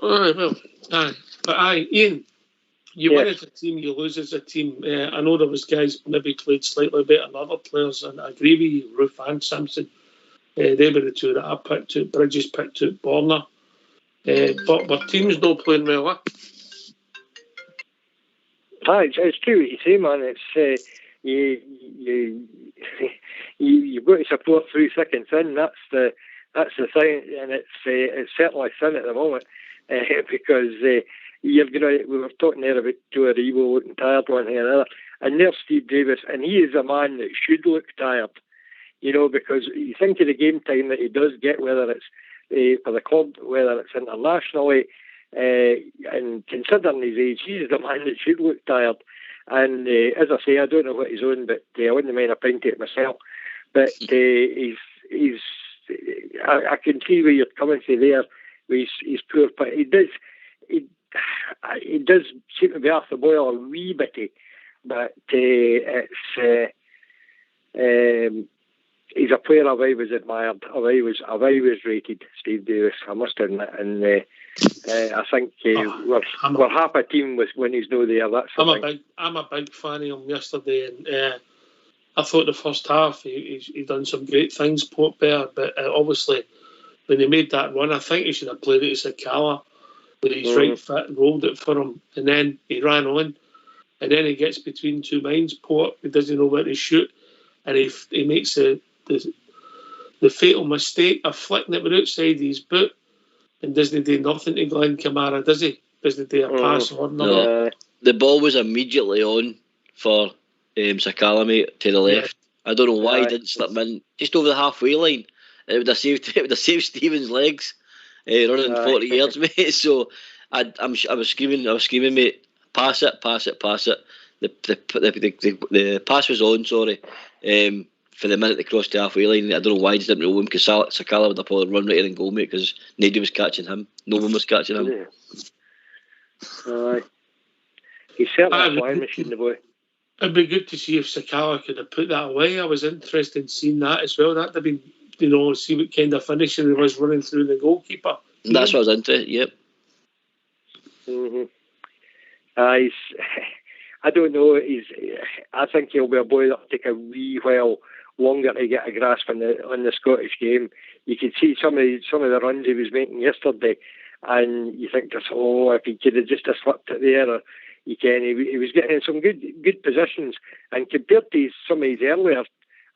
Ian, you win as a team, you lose as a team. I know there was guys maybe played slightly better than other players, and I agree with you, Roof and Simpson. They were the two that I picked out. Bridges picked out Borna. But our team's not playing well, huh? It's true what you say, man. It's you've got to support through thick and thin. That's the thing, and it's certainly thin at the moment because we were talking there about Joe Aribo looking tired one here and another, and there's Steve Davis, and he is a man that should look tired, because you think of the game time that he does get, whether it's for the club, whether it's internationally. And considering his age, he's the man that should look tired. And as I say, I don't know what he's on, but I wouldn't mind a pint of it myself. But he's I can see where you're coming to there. He's poor, but he does seem to be off the boil a wee bitty. But he's a player I've always admired. I've always rated Steve Davis. I must admit, and I think we're half a team when he's not there. That's I'm a big fan of him yesterday, and I thought the first half he done some great things, Port Bear, but obviously when he made that run, I think he should have played it to Sakala with his right foot and rolled it for him, and then he ran on, and then he gets between two minds. Port, he doesn't know where to shoot, and he makes the fatal mistake of flicking it outside his boot and doesn't do nothing to Glenn Kamara, does he? Doesn't do a pass or nothing. No. The ball was immediately on for Sakala, mate, to the left. I don't know why he didn't slip him in just over the halfway line. It would have saved Stephen's legs running 40 yards, mate. So I was screaming, mate, pass it. The pass was on, sorry. For the minute they crossed the halfway line, I don't know why he didn't roll him, because Sakala would have probably run right in and goal, mate, because nobody was catching him. No one was catching him. He's certainly a flying machine, the boy. It'd be good to see if Sakala could have put that away. I was interested in seeing that as well. That'd have been, see what kind of finishing he was running through the goalkeeper. That's what I was into, yep. I don't know. I think he'll be a boy that'll take a wee while longer to get a grasp on the Scottish game. You could see some of the runs he was making yesterday, and you think, if he could have just slipped it there, or he was getting in some good positions. And compared to some of his earlier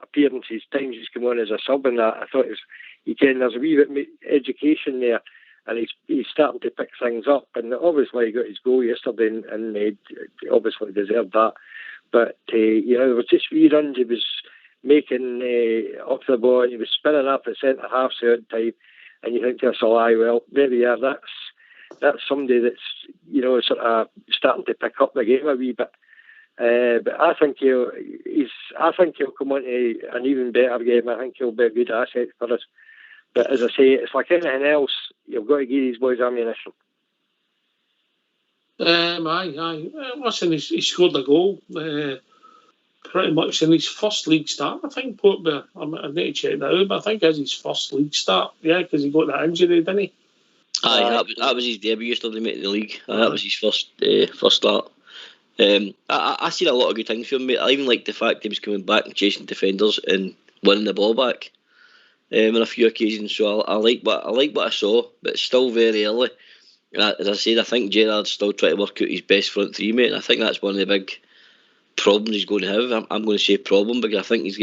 appearances, times he's come on as a sub, and that, I thought there's a wee bit of education there, and he's starting to pick things up. And obviously he got his goal yesterday, and he obviously deserved that. But there was just wee runs he was making up the ball, and he was spinning up at centre half the odd time, and you think to yourself, well, there we are. That's somebody that's sort of starting to pick up the game a wee bit. But I think he'll come on to an even better game. I think he'll be a good asset for us. But as I say, it's like anything else. You've got to give these boys ammunition. Aye. Listen, he scored a goal pretty much in his first league start, I think, Port Bear. I need to check that out, but I think it's his first league start. Yeah, because he got that injury, didn't he? Aye, that was his debut yesterday, mate, in the league. That was his first start. I seen a lot of good things from him, mate. I even liked the fact he was coming back and chasing defenders and winning the ball back on a few occasions. So I like what I saw, but it's still very early. And as I said, I think Gerrard's still trying to work out his best front three, mate. And I think that's one of the big problems he's going to have. I'm going to say problem, because I think he's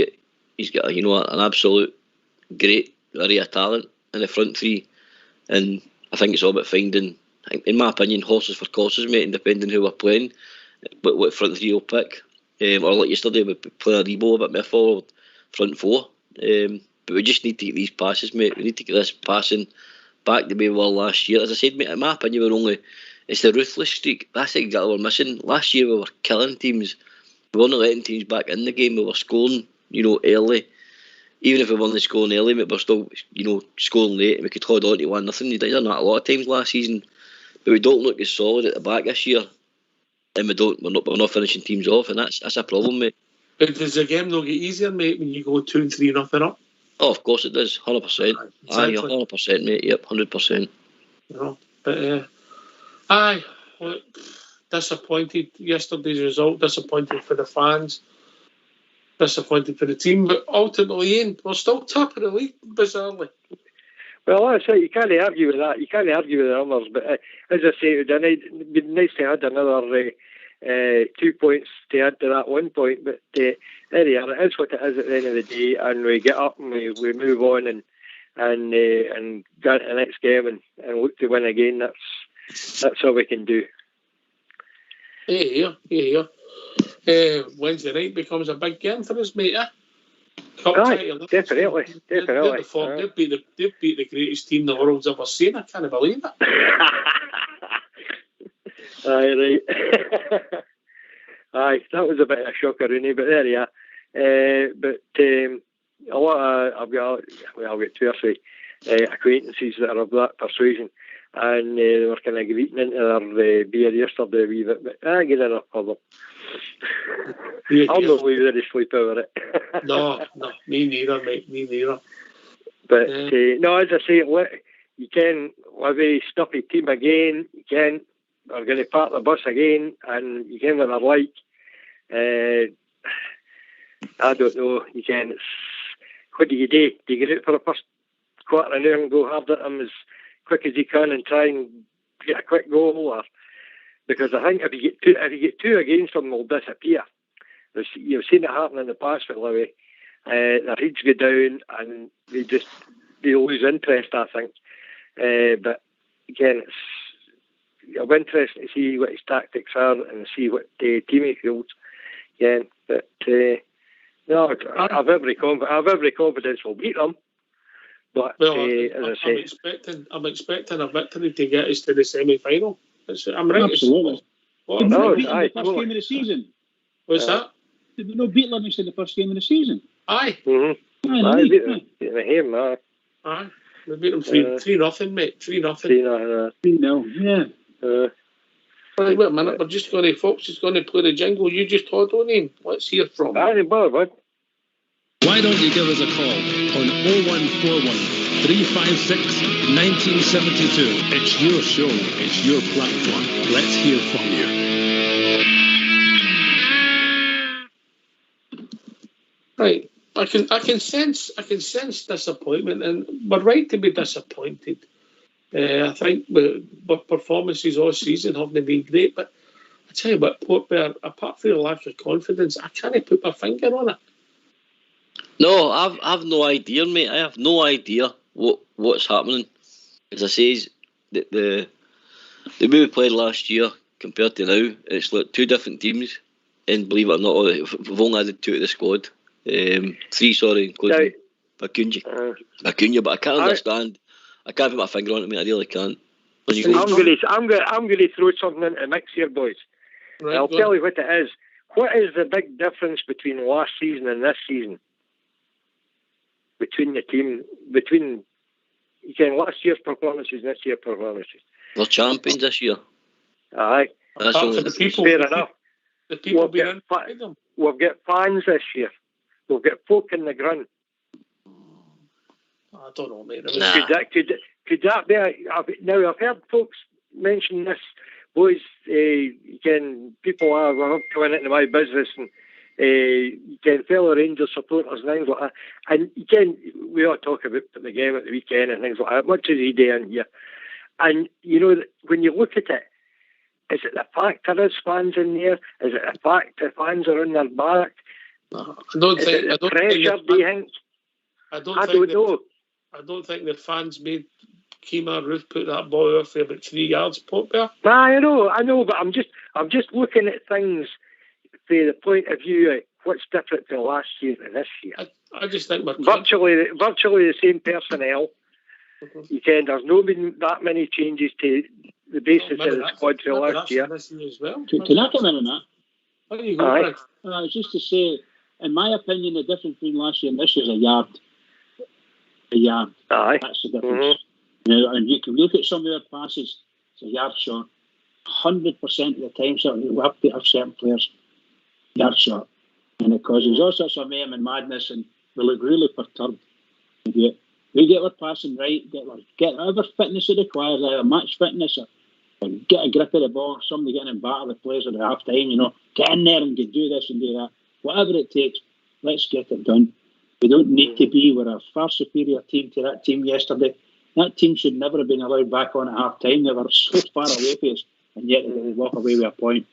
got an absolute great array of talent in the front three, and I think it's all about finding, in my opinion, horses for courses, mate, and depending who we're playing, what front three will pick. Or like yesterday, we play a Rebo a bit more forward, front four. But we just need to get these passes, mate. We need to get this passing back the way we were last year. As I said, mate, in my opinion, it's the ruthless streak. That's exactly what we're missing. Last year we were killing teams. We weren't letting teams back in the game. We were scoring, early. Even if we weren't scoring early, mate, we're still, scoring late, and we could hold on to 1-0. We did that a lot of times last season, but we don't look as solid at the back this year, and we're not finishing teams off, and that's a problem, mate. But does the game not get easier, mate, when you go 2-3-0 up? Oh, of course it does, 100%. Exactly. Aye, 100%, mate. Yep, 100%. But disappointed yesterday's result. Disappointed for the fans. Disappointed for the team. But ultimately, Ian, we're still top of the league, bizarrely. Well, I say you can't argue with that. You can't argue with the numbers. But as I say, it'd be nice to add another 2 points to add to that 1 point. But there you are. It is what it is at the end of the day, and we get up and we move on and get to the next game and look to win again. That's all we can do. Yeah. Wednesday night becomes a big game for us, mate. Definitely. They've beat the greatest team the world's ever seen. I can't believe it. Aye, right. Aye, that was a bit of a shocker, Rooney, but there you are. But a lot of I've got 2 or 3 acquaintances that are of that persuasion, and they were kind of greeting into their beer yesterday a wee bit, but I get enough of them. I'll not leave there to sleep over it. No, me neither, mate, me neither. But no, as I say, you can have a stuffy team again. You can. We're going to park the bus again, and you can what they're like. I don't know. You can. What do you do? Do you get out for the first quarter an hour and go hard at them as quick as you can and try and get a quick goal? Or because I think if you get two against them, they'll disappear. You've seen it happen in the past with Louis, their heads go down and they lose interest, I think. But again, it's of interest to see what his tactics are and see what the team he fields. Yeah, but no, I've every confidence we'll beat them. But Well, as I say, I'm expecting a victory to get us to the semi-final. I'm right. Absolutely. What? No, Beat them aye, the first game of the season. What's that? Did they not beat Livingston the first game of the season? Aye. Mm-hmm. Aye, I they beat beat them him, aye. Aye. We beat them 3-0, mate. 3-0. 3-0. 3-0, yeah. Right, wait a minute. We're just going to, folks, is going to play the jingle you just told on in. Let's hear from Aye, bud. Why don't you give us a call on 0141 356 1972? It's your show, it's your platform. Let's hear from you. Right. I can sense disappointment, and we're right to be disappointed. I think but performances all season haven't been great, but I tell you what, Port Bear, apart from the lack of confidence, I can't put my finger on it. No, I've no idea, mate. I have no idea what's happening. As I say, the way we played last year compared to now, it's like two different teams. And believe it or not, we've only added 2 to the squad. 3, including Acuna. But I can't understand. I can't put my finger on it, mate. I really can't. I'm going to throw something into the mix here, boys. Right, I'll tell you what it is. What is the big difference between last season and this season? Between last year's performances and this year's performances. We're champions this year. Aye. That's all. The people, fair enough. The people being inside them. We've got fans this year. We've got folk in the grunt. I don't know, mate. Nah. Could that be? Now, I've heard folks mention this. Boys, again, people are coming into my business and again, fellow Rangers supporters and things like that. And again, we all talk about the game at the weekend and things like that. Much as he doing here. And, you know, when you look at it, is it the fact there is fans in there? Is it the fact the fans are on their back? No, I don't is think. it the I don't pressure, think do you think? I don't know. I don't think the fans made Kemar Ruth put that ball off there about 3 yards, Port Bear. I know, but I'm just looking at things from the point of view of what's different to last year and this year. I just think we're virtually the same personnel. Mm-hmm. Again, there's not been that many changes to the basis of the squad for last year. As well. Can I come in on that? There you go, Greg. I was just to say, in my opinion, the difference between last year and this year is a yard. Aye. That's the difference. Mm-hmm. You know, and you can look at some of their passes, it's a yard shot. 100% of the time, certainly, we have to have certain players yard shot. And it causes all sorts of mayhem and madness, and we look really perturbed. We get our passing right, get whatever fitness it requires, either match fitness or get a grip of the ball, somebody getting in battle the players at half time, you know, get in there and do this and do that. Whatever it takes, let's get it done. We don't need to be. We're a far superior team to that team yesterday. That team should never have been allowed back on at half time. They were so far away from us, and yet they walk away with a point.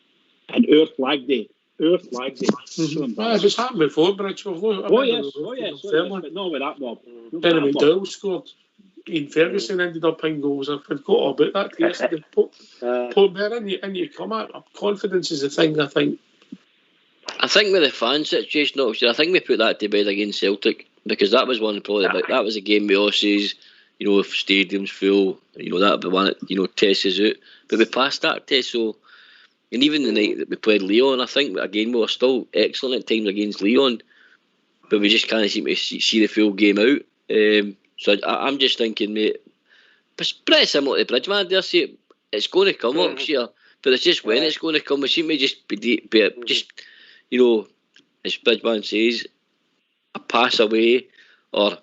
And our flag day. So it's happened before, but it's yes, but not with that mob. Benjamin Doyle scored. Ian Ferguson ended up in goals. I forgot all about that yesterday. Port Bear, and you come out. Confidence is the thing, I think. I think with the fan situation, obviously, I think we put that to bed against Celtic, because that was one probably that was a game we all says, you know, if stadium's full, you know, that'd be one that, you know, tests us out. But we passed that test, so. And even the night that we played Leon, I think, again, we were still excellent at times against Leon, but we just can't seem to see the full game out. So I'm just thinking, mate, it's pretty similar to Bridgeman, dare say. It's going to come next year, but it's just when it's going to come. We seem to just be just, you know, as Bridgeman says, a pass away, or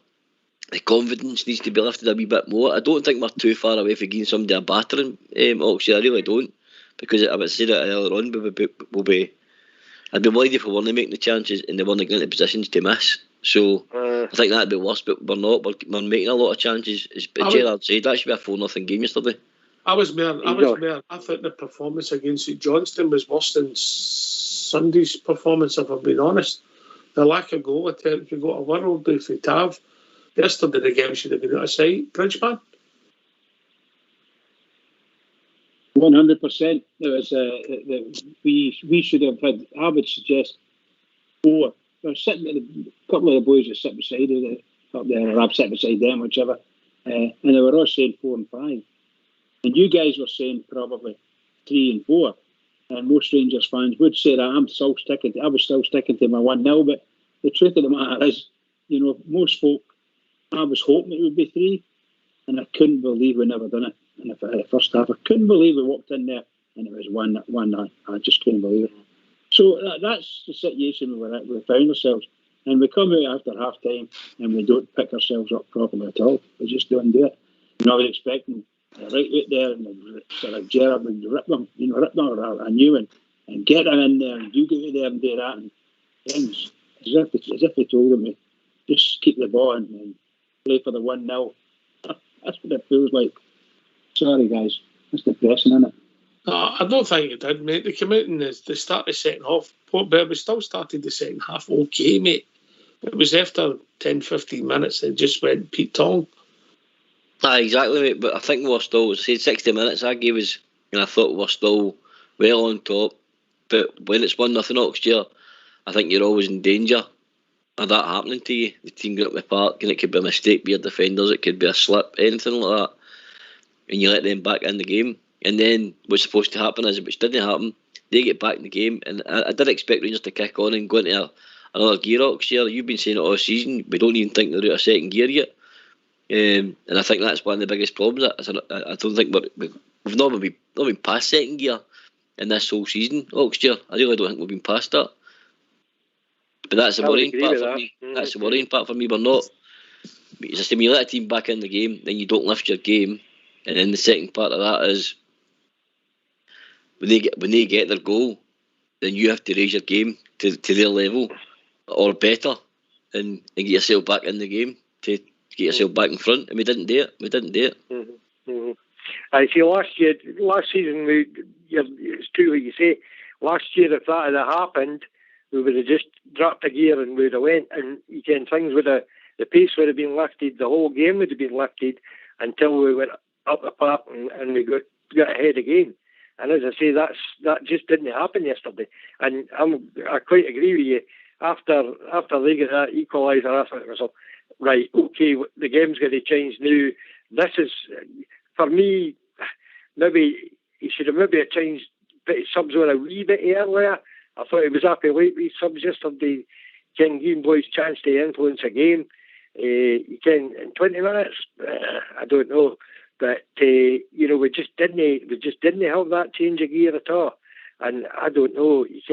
the confidence needs to be lifted a wee bit more. I don't think we're too far away from giving somebody a battering, actually, I really don't. Because I would say that earlier on, I'd be worried if we weren't making the chances and they weren't getting into positions to miss. So I think that'd be worse, but we're not. We're making a lot of chances. As Gerard said, that should be a 4-0 game yesterday. I thought the performance against Johnston was worse than Sunday's performance, if I've been honest. the lack of goal attempts we got a world if we have. Yesterday the game should have been out of sight. Bridgeman? 100%. There was we should have had. I would suggest 4. We're sitting at a couple of the boys that sit beside it up there, or I've sat beside them, whichever, and they were all saying 4 and 5, and you guys were saying probably 3 and 4, and most Rangers fans would say that. I was still sticking to my 1-0, but the truth of the matter is, most folk, I was hoping it would be 3, and I couldn't believe we never done it in the first half. I couldn't believe we walked in there and it was 1-0. I just couldn't believe it. So that's the situation we found ourselves. And we come out after half time and we don't pick ourselves up properly at all. We just don't do it. I was expecting right out there and sort of Gerard and rip them a new one and get them in there and you get out there and do that and things. As if they told them to just keep the ball and play for the 1-0. That's what it feels like. Sorry, guys. That's depressing, isn't it? I don't think it did, mate. They came out and they started the second half. Port Vale, we still started the second half okay, mate. It was after 10-15 minutes it just went Pete Tong. Exactly, mate. But I think we're still, say 60 minutes I gave us, and I thought we're still well on top. But when it's 1-0 next year, I think you're always in danger of that happening to you. The team going up the park, and it could be a mistake by your defenders, it could be a slip, anything like that. And you let them back in the game. And then what's supposed to happen is, which didn't happen, they get back in the game. And I did expect Rangers to kick on and go into another gear next year. You've been saying it all season. We don't even think they're out of second gear yet. And I think that's one of the biggest problems. I don't think we've not been past second gear in this whole season next year. I really don't think we've been past that. But that's the worrying part for me. That's the worrying part for me. We're not. As I say, when you let a team back in the game, then you don't lift your game. And then the second part of that is when they get their goal, then you have to raise your game to their level or better, and get yourself back in the game to get yourself back in front. And we didn't do it. Mm-hmm. Mm-hmm. I see. Last season, it's true what you say. Last year, if that had happened, we would have just dropped a gear and we would have went. And you can things the pace would have been lifted. The whole game would have been lifted until we went up the park and we got ahead again. And as I say, that just didn't happen yesterday. And I quite agree with you. After they get that equaliser, I thought it was right. Okay, the game's going to change now. This is, for me, maybe he should have maybe changed subs on a wee bit earlier. I thought he was happy late with subs yesterday. Can give boys chance to influence a game. You can in 20 minutes. I don't know. But we just didn't have that change of gear at all, and I don't know. Is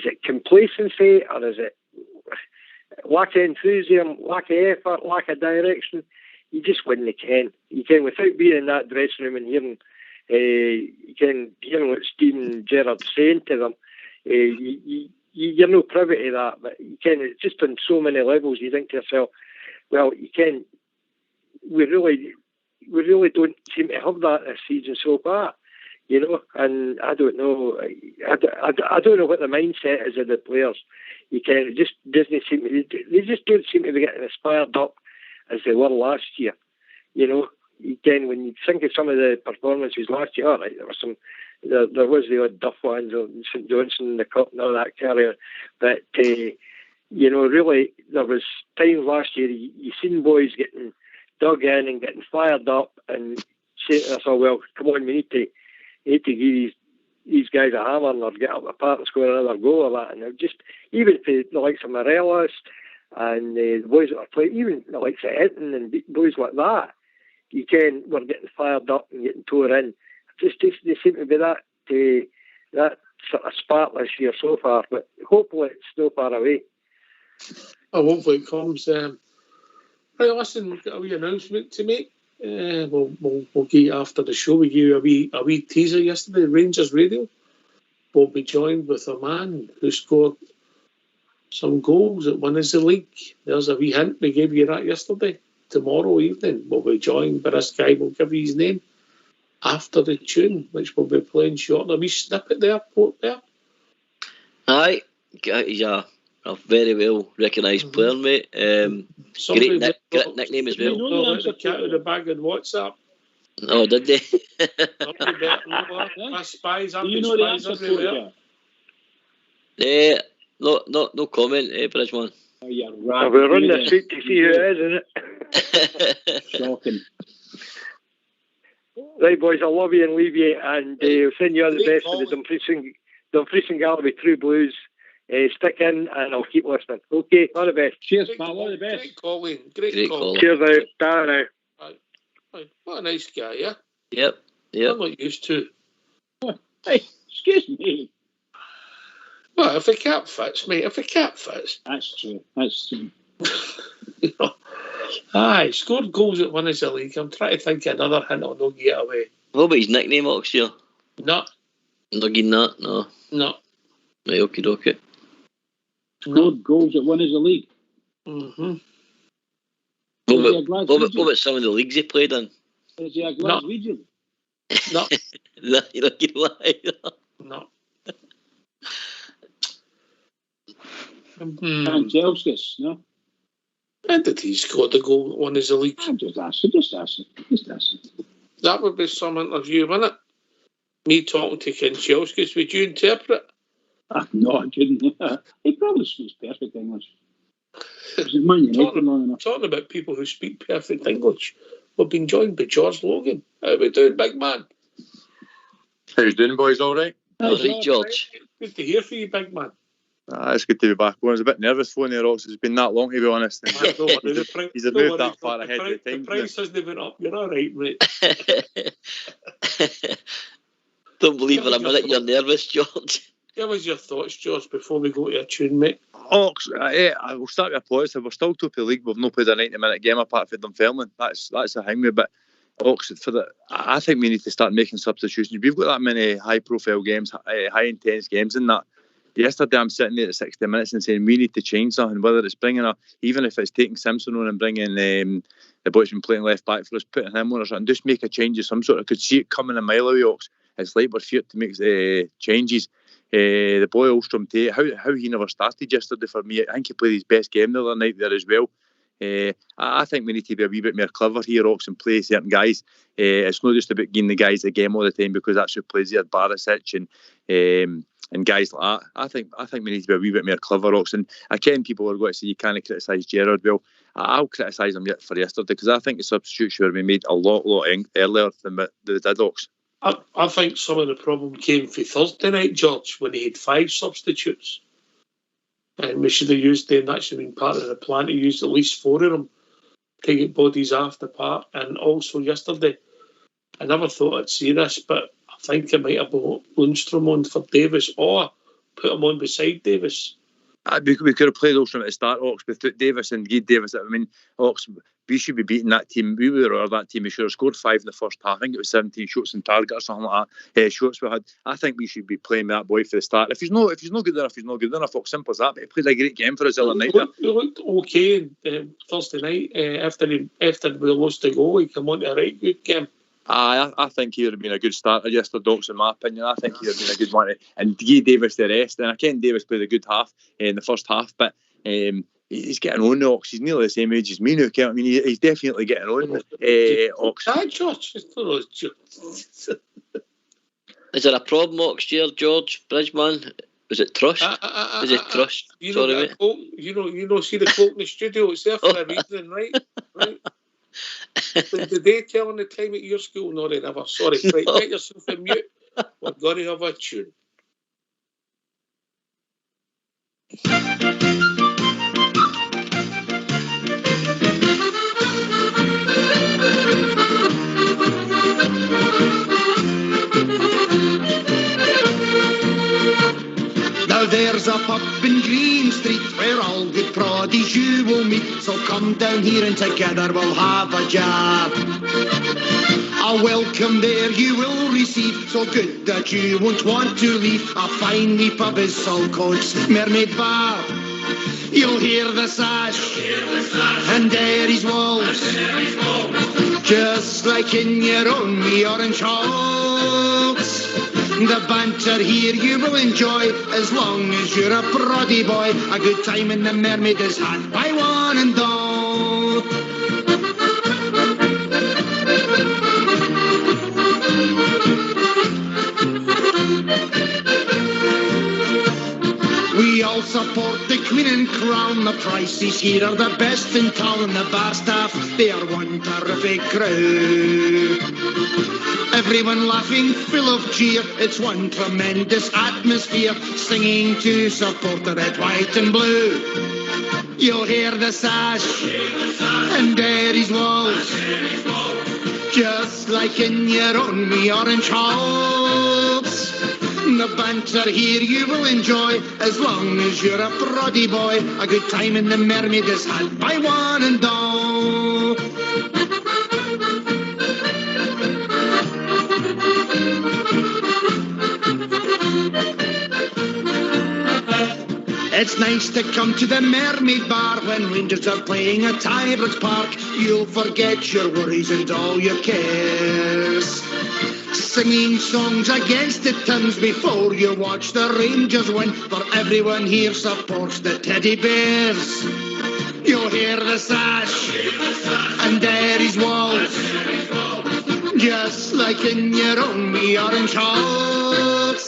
it complacency, or is it lack of enthusiasm, lack of effort, lack of direction? You just wouldn't can. You can without being in that dressing room and hearing, hearing what Steven Gerrard's saying to them. You're no privy to that, but you can. It's just on so many levels. You think to yourself, well, you can. We really don't seem to have that this season so far, and I don't know. I don't know what the mindset is of the players. They just don't seem to be getting as fired up as they were last year. When you think of some of the performances last year, all right, there was the odd duff ones on St Johnstone in the Cup and all that carrier, but really there was times last year you seen boys getting dug in and getting fired up and saying to themselves, well, come on, we need to give these guys a hammer or get up the park and score another goal or that. And just, even for the likes of Morelos and the boys that are playing, even the likes of Hinton and boys like that, we're getting fired up and getting tore in. Just they seem to be that sort of spark this year so far, but hopefully it's still far away. Oh, hopefully it comes. Right, listen, we've got a wee announcement to make. We'll get you after the show. We gave you a wee teaser yesterday, Rangers Radio. We'll be joined with a man who scored some goals at one of the league. There's a wee hint, we gave you that yesterday. Tomorrow evening we'll be joined by this guy. We'll give you his name after the tune, which we'll be playing shortly. A wee snippet there, Port there. Aye, he's a A very well recognised player, mate. Somebody Great nickname as well. Let the cat out of the bag on WhatsApp. Oh, did they? Somebody better know that. My spies, Do I'm you know the spies answer, everywhere. No comment, Bridgman. Oh, you're right. We're on the street to see who it is, isn't it? Shocking. Right, boys, I love you and leave you, and I'll send you all the best for the Dumfries and Galloway True Blues. Stick in, and I'll keep listening. Okay, all the best. Cheers, pal. All the best. Great calling. Great call. Cheers out. Ta now. Right. What a nice guy, yeah? Yep. I'm not used to. Hey, excuse me. Well, if the cap fits, mate, if the cap fits. That's true. That's true. Aye, scored goals at winners the league. I'm trying to think of another hint I'll not get away. What about his nickname, Oxshire? No. Not getting that, no. No. Right, okay. Scored goals at winners the league. Mm-hmm. What about some of the leagues he played in? Is he a Glaswegian? No. No, you're not going to lie. No. Angelskis, no? When did he score the goal at winners the league? I'm just asking. That would be some interview, wouldn't it? Me talking to Kanchelskis, would you interpret? No, I couldn't. He probably speaks perfect English. Talking about people who speak perfect English, we've been joined by George Logan. How we doing, big man? How you doing, boys? All right? All right, George. Good to hear from you, big man. It's good to be back. I was a bit nervous phoning there, Ox. It's been that long, to be honest. He's moved that far ahead of the time. The price hasn't been up. You're all right, mate. Don't believe for a minute you're nervous, George. Give us your thoughts, George, before we go to a tune, mate. Ox, I will start with a positive. We're still top of the league. We've not played a 90-minute game apart from Dunfermline. That's the thing with it. But Ox, I think we need to start making substitutions. We've got that many high-profile games, high-intense games in that. Yesterday, I'm sitting there at 60 minutes and saying we need to change something, whether it's even if it's taking Simpson on and bringing the boy's been playing left back for us, putting him on or something, just make a change of some sort. I could see it coming a mile away, Ox. It's like we're feared to make changes. The boy Ulstrom Tate, how he never started yesterday for me. I think he played his best game the other night there as well. I think we need to be a wee bit more clever here, Ox, and play certain guys. It's not just about giving the guys the game all the time because that's who plays there, Barisic and guys like that. I think we need to be a wee bit more clever, Ox. And I ken people are going to say you can't criticise Gerrard. Well, I'll criticise him for yesterday because I think the substitutes should have been made a lot earlier than they did, Ox. I think some of the problem came for Thursday night, George, when he had 5 substitutes. And we should have used them. That should have been part of the plan to use at least 4 of them to get bodies off the park. And also yesterday, I never thought I'd see this, but I think I might have put Lundstrom on for Davis or put him on beside Davis. We could have played Ulstrom at the start, Ox, with Davis and Guy Davis. I mean, Ox, we should be beating that team. We were that team. We should have scored 5 in the first half. I think it was 17 shots on target or something like that. Shots we had. I think we should be playing that boy for the start. If he's not good enough, he's not good enough. Ox, simple as that. But he played a great game for us the other night. He looked okay Thursday night after we lost the goal. He came on to a right good game. I think he would have been a good starter yesterday, Ox, in my opinion. I think he would have been a good one. And give Davis the rest. And I ken Davis played a good half in the first half, but he's getting on, Ox. He's nearly the same age as me now, I mean, he's definitely getting on, Ox. George. Is there a problem, Ox, here, George Bridgman? Was it trust? Is it trust? Sorry, mate. See the quote in the studio. It's there for a reason, right? Did they tell on the time at your school? No, they never. Sorry. Right, get yourself a mute. We're going to have a tune. Now there's a pub in Green Street where all good proddies you will meet. So come down here and together we'll have a jab. A welcome there you will receive, so good that you won't want to leave. A fine wee pub is Saltcoats Mermaid Bar. You'll hear the sash and Derry's walls, just like in your own wee Orange Halls. The banter here you will enjoy as long as you're a Brodie boy. A good time in the Mermaid is had by one and all. We all support the Queen and Crown. The prices here are the best in town. The bar staff, they are one terrific crew. Everyone laughing, full of cheer. It's one tremendous atmosphere. Singing to support the red, white and blue. You'll hear the sash and Derry's walls, just like in your own wee orange halls. The banter here you will enjoy as long as you're a Brodie boy. A good time in the Mermaid is had by one and all. It's nice to come to the Mermaid Bar when Rangers are playing at Tyrants Park. You'll forget your worries and all your cares, singing songs against the Thames before you watch the Rangers win. For everyone here supports the Teddy Bears. You'll hear the sash and Derry's walls, just like in your own wee orange halls.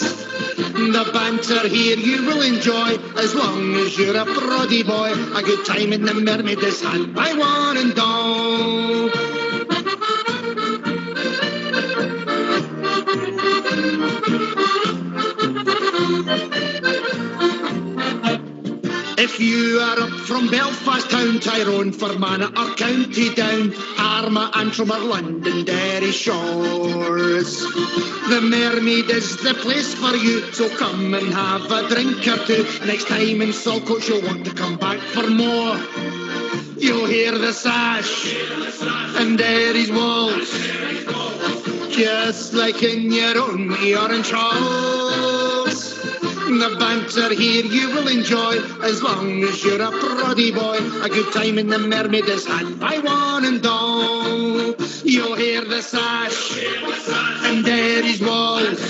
The banter here you will enjoy as long as you're a Brodie boy. A good time in the Mermaid is had by one and all. If you are up from Belfast town, Tyrone, Fermanagh or County Down, Armagh, Antrim or London, Derry shores, the Mermaid is the place for you, so come and have a drink or two. Next time in Saltcoats you'll want to come back for more. You'll hear the sash and Derry's walls, just like in your own wee orange halls. The banter here you will enjoy as long as you're a Brodie boy. A good time in the Mermaid is had by one and all. You'll hear the sash and Derry's walls,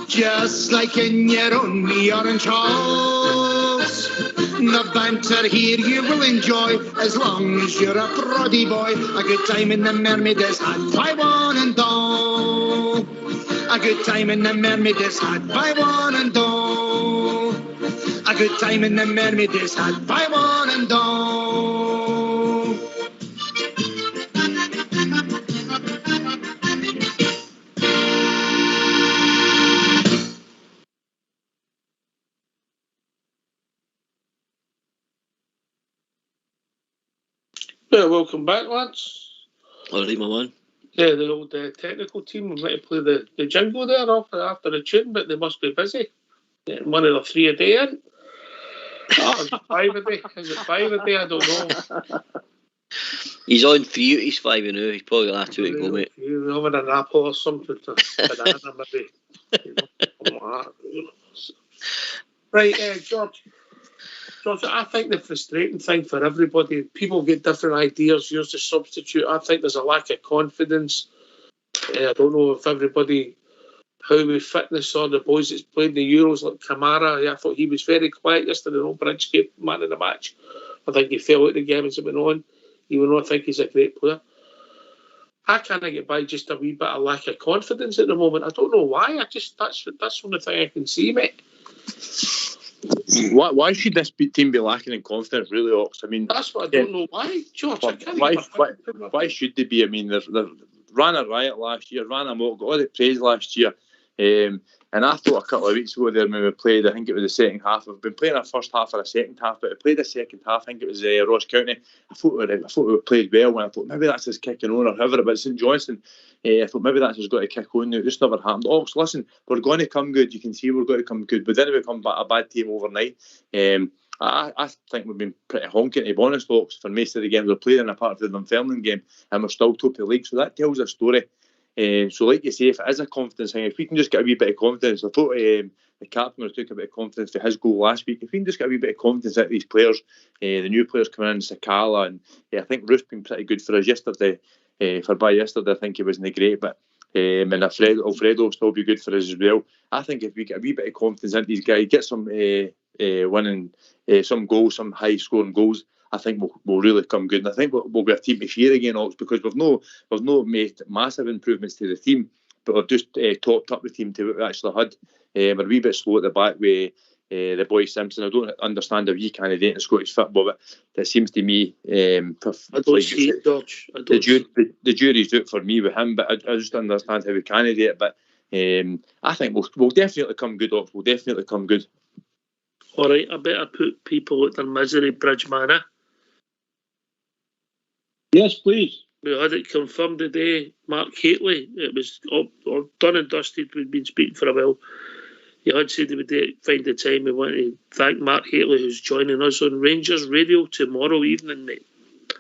just like in your own wee orange halls. The banter here you will enjoy as long as you're a Brodie boy. A good time in the Mermaid is had by one and all. A good time in the Mermaid is had by one and all. A good time in the Mermaid is had by one and all. Yeah, welcome back, lads. All right, my man. Yeah, the old technical team we might play the jingle there after the tune, but they must be busy. Getting one of the three a day in. Oh, is it 5 a day? Is it 5 a day? I don't know. He's on 3 out of his 5 now. He's probably got that 2 to go, mate. You're having an apple or something, banana maybe. Right, George, I think the frustrating thing for everybody, people get different ideas, use the substitute. I think there's a lack of confidence. I don't know if everybody, how with fitness or the boys that's played the Euros, like Kamara, I thought he was very quiet yesterday. No Bridgegate, man of the match. I think he fell out of the game as it went on, even though I think he's a great player. I can't get by just a wee bit of lack of confidence at the moment. I don't know why. That's the only thing I can see, mate. Why should this team be lacking in confidence, really, Ox? I mean, that's what I don't know. Why, George? Why should they be? I mean, they ran a riot last year, ran amok, got all the praise last year. And I thought a couple of weeks ago there when we played, I think it was the second half. We've been playing our first half or a second half, but we played the second half. I think it was Ross County. I thought we played well, and I thought maybe that's us kicking on or however. But St Johnstone, I thought maybe that's us got to kick on now. It just never happened. Ox, listen, we're going to come good. You can see we're going to come good, but then we become a bad team overnight. I think we've been pretty honking, to be honest, Ox, for most of the games we're playing, apart from the Dunfermline game, and we're still top of the league. So that tells a story. So like you say, if it is a confidence thing, if we can just get a wee bit of confidence, I thought the captain was took a bit of confidence for his goal last week. If we can just get a wee bit of confidence at these players, the new players coming in, Sakala, and I think Roof's been pretty good for us yesterday. I think he wasn't great, but and Alfredo will still be good for us as well. I think if we get a wee bit of confidence into these guys, get some winning, some goals, some high scoring goals, I think we'll really come good. And I think we'll be a team to fear again, Ox, because we've no made massive improvements to the team, but we've just topped up the team to what we actually had. We're a wee bit slow at the back with the boy Simpson. I don't understand how he can't date in Scottish football, but that seems to me I don't see it, George. the jury's out for me with him, but I just don't understand how we can date it. But I think we'll definitely come good, Ox. We'll definitely come good. All right, I better put people out their misery, Bridgeman. Yes, please. We had it confirmed today. Mark Hateley, it was all done and dusted. We'd been speaking for a while. He had said he would find the time. We want to thank Mark Hateley, who's joining us on Rangers Radio tomorrow evening, mate.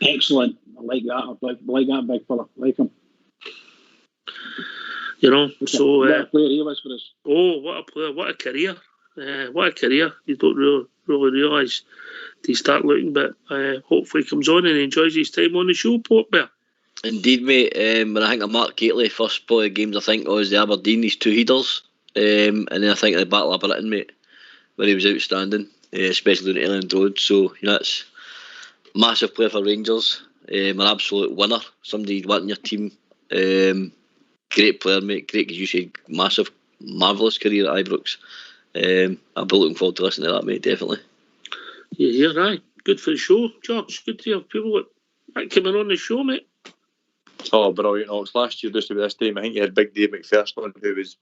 Excellent. I like that. I like that big fella. I like him. You know, so... what a player he was for us. Oh, what a player. What a career. What a career. You don't really realise till you start looking, but hopefully he comes on and enjoys his time on the show, Port Bear. Indeed, mate. When I think of Mark Gately, first probably games I think was the Aberdeen, these two headers. And then I think of the Battle of Britain, mate, where he was outstanding, especially on Elland Road. So, you know, it's a massive player for Rangers, an absolute winner, somebody you'd want in your team. Great player, mate, great, as you said, massive, marvellous career at Ibrox. I'll be looking forward to listening to that, mate, definitely. Yeah, right. Good for the show, George. Good to have people that coming on the show, mate. Oh, brilliant, Ox. Last year, just about this time, I think you had Big Dave McPherson, who was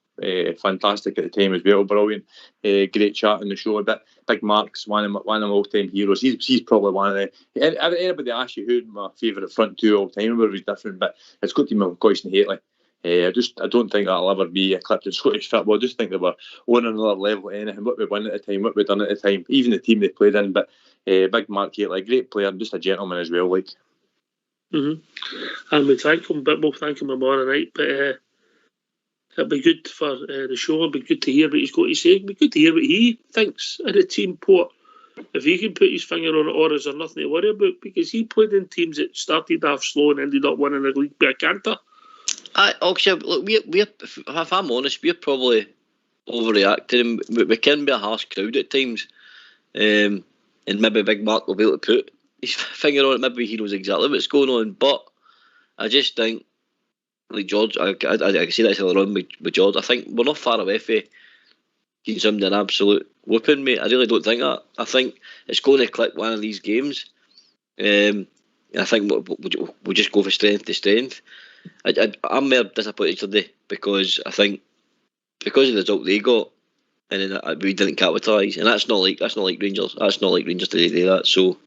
fantastic at the time as well. Brilliant. Great chat on the show. But Big Mark's one of my all-time heroes. He's probably one of the... Anybody asks you who's my favourite front two all-time, where he's different, but it's got to be McCoist and Hateley. I don't think that'll ever be eclipsed in Scottish football. I just think they were on another level. Anything, what we won at the time, what we done at the time, even the team they played in. But Big Mark Hateley, great player, and just a gentleman as well, like. And we thank him, but we'll thank him tomorrow night. But it'll be good for the show. It'll be good to hear what he's got to say. It'll be good to hear what he thinks of the team, Port. If he can put his finger on it, or is there nothing to worry about? Because he played in teams that started off slow and ended up winning the league by a canter. Look, if I'm honest, we're probably overreacting. We can be a harsh crowd at times, and maybe Big Mark will be able to put his finger on it. Maybe he knows exactly what's going on, but I just think, like George, I say that earlier on with George, I think we're not far away from getting somebody an absolute whooping, mate. I really don't think that. I think it's going to click one of these games, and I think we'll just go from strength to strength. I'm more disappointed today because I think because of the result they got, and then we didn't capitalise, and that's not like Rangers. That's not like Rangers to do that. So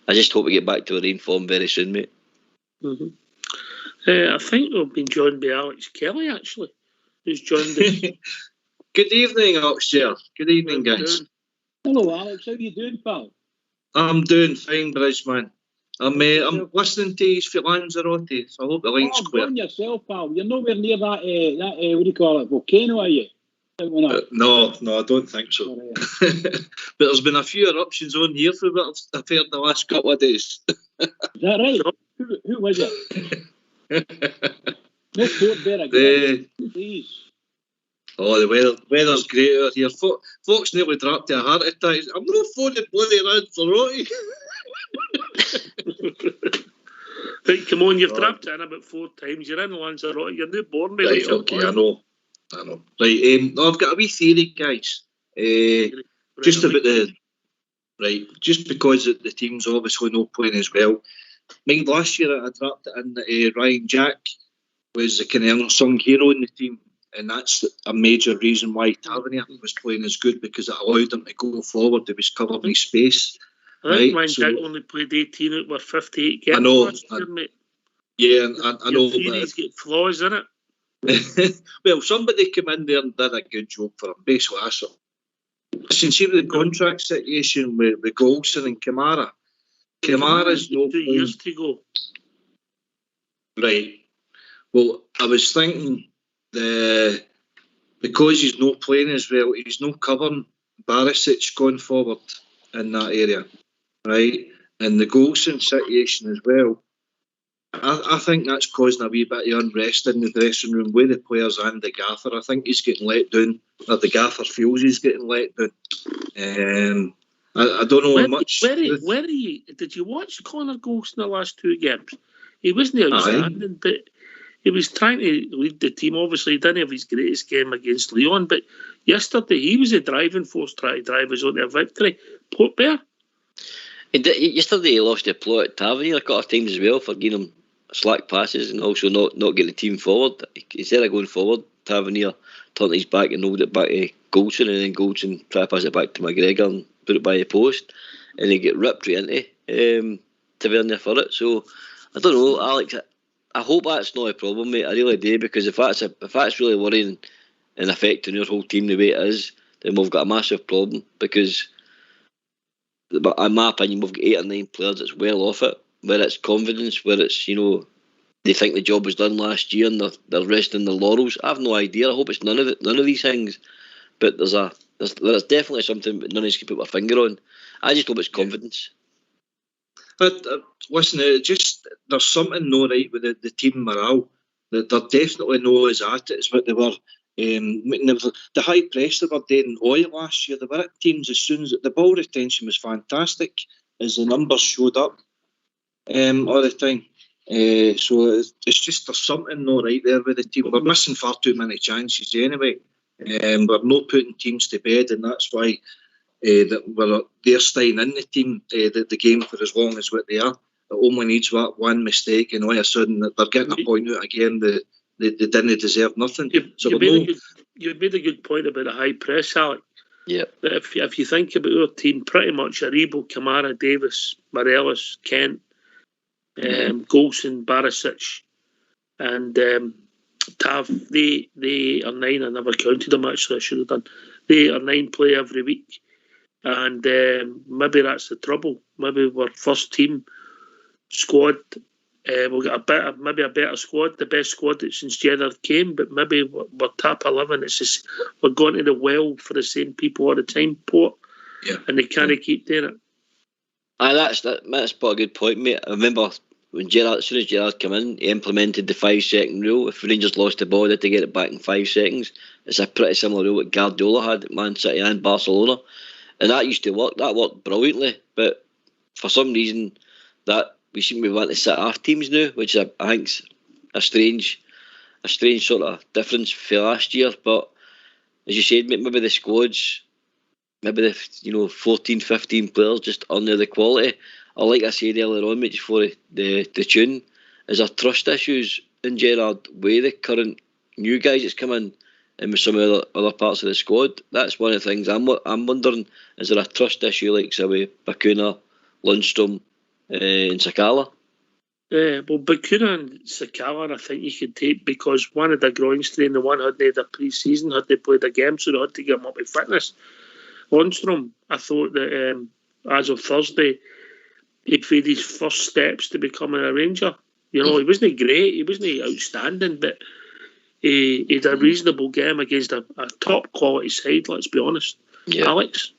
I just hope we get back to our own form very soon, mate. I think we've been joined by Alex Kelly, actually, who's joined us. Good evening, Oxshire. Good evening, guys. Hello, Alex. How you doing, pal? I'm doing fine, Bridgeman. I'm listening to you for Lanzarote, so I hope the line's clear. Go on yourself, pal. You're nowhere near that what do you call it, volcano, are you? No, I don't think so. But there's been a few eruptions on here for what I've heard the last couple of days. Is that right? Who was it? No Port Bear again, please. Oh, the weather's great out here. Folks nearly dropped to a heart attack. I'm not phoning bloody Lanzarote. Right, come on, you've trapped it in about 4 times. You're in Lanzarote. You're not born there. Right, okay, I know. Right, I've got a wee theory, guys. Just because the team's obviously not playing as well. Mind last year I dropped it in that Ryan Jack was the kind of unsung hero in the team, and that's a major reason why Tavernier was playing as good, because it allowed him to go forward. He was covering his space. I think Ryan Jack only played 18 out of 58 games. I know. Last year, mate. Yeah, I know. Your theory's got flaws in it. Well, somebody came in there and did a good job for him. Basically, that's all. See the contract situation with Golson and Kamara. Kamara's no 2 years to go. Right. Well, I was thinking because he's not playing as well, he's not covering Barisic going forward in that area, right? And the Golson situation as well. I think that's causing a wee bit of unrest in the dressing room with the players and the gaffer. I think he's getting let down, or the gaffer feels he's getting let down. I don't know how much. Did you watch Connor Golson the last 2 games? He wasn't outstanding, but he was trying to lead the team. Obviously, he didn't have his greatest game against Leon, but yesterday he was a driving force trying to drive us on to a victory. Port Bear. Yesterday he lost the plot at Tavernier a couple of times as well for giving him slack passes and also not getting the team forward. Instead of going forward, Tavernier turned his back and rolled it back to Goldson, and then Goldson tried to pass it back to McGregor and put it by the post, and he get ripped right into Tavernier for it. So I don't know, Alex. I hope that's not a problem, mate. I really do, because if that's really worrying and affecting your whole team the way it is, then we've got a massive problem. Because, in my opinion, we've got 8 or 9 players that's well off it. Where it's confidence, where it's, they think the job was done last year and they're resting their laurels. I have no idea. I hope it's none of these things. But there's definitely something that none of us can put our finger on. I just hope it's confidence. But listen, there's something not right with the team morale. They're definitely not as at it as what they were. The high press they were doing all last year. They were at teams as soon as the ball retention was fantastic, as the numbers showed up all the time. So it's just there's something not right there with the team. We're missing far too many chances anyway. We're not putting teams to bed, and that's why they're staying in the team, the game for as long as what they are. It only needs one mistake, and all of a sudden they're getting a point out again. They didn't deserve nothing. You made a good point about a high press, Alec. Yeah. If you think about our team, pretty much Aribo, Kamara, Davis, Morelos, Kent, Golson, Barisic, and Tav, they are 9. I never counted them, actually. I should have done. They are 9 play every week, and maybe that's the trouble. Maybe we're first team squad. We'll get a better squad, the best squad since Gerrard came, but maybe we're top 11. It's just we're going to the well for the same people all the time, Port, and they can't keep doing it. That's quite a good point, mate. I remember when as soon as Gerrard came in, he implemented the 5-second rule. If Rangers lost the ball, they had to get it back in 5 seconds. It's a pretty similar rule that Guardiola had at Man City and Barcelona, and that used to work. That worked brilliantly, but for some reason that we seem to want to sit off teams now, which I think's a strange sort of difference for last year. But as you said, maybe the squads, maybe the 14, 15 players just under the quality. Or like I said earlier on, mate, before the tune, is there trust issues in Gerrard with the current new guys that's come in and with some of the other parts of the squad? That's one of the things I'm wondering. Is there a trust issue like say with Bacuna, Lundstrom, and Sakala? Well, Bacuna and Sakala, I think you could take, because one of the groin strain, the one hadn't had a pre-season, had they played a game, so they had to get him up to fitness. Lundstrom, I thought that as of Thursday, he'd made his first steps to becoming a Ranger. He wasn't great, he wasn't outstanding, but he had a reasonable game against a top quality side, let's be honest. Yeah. Alex?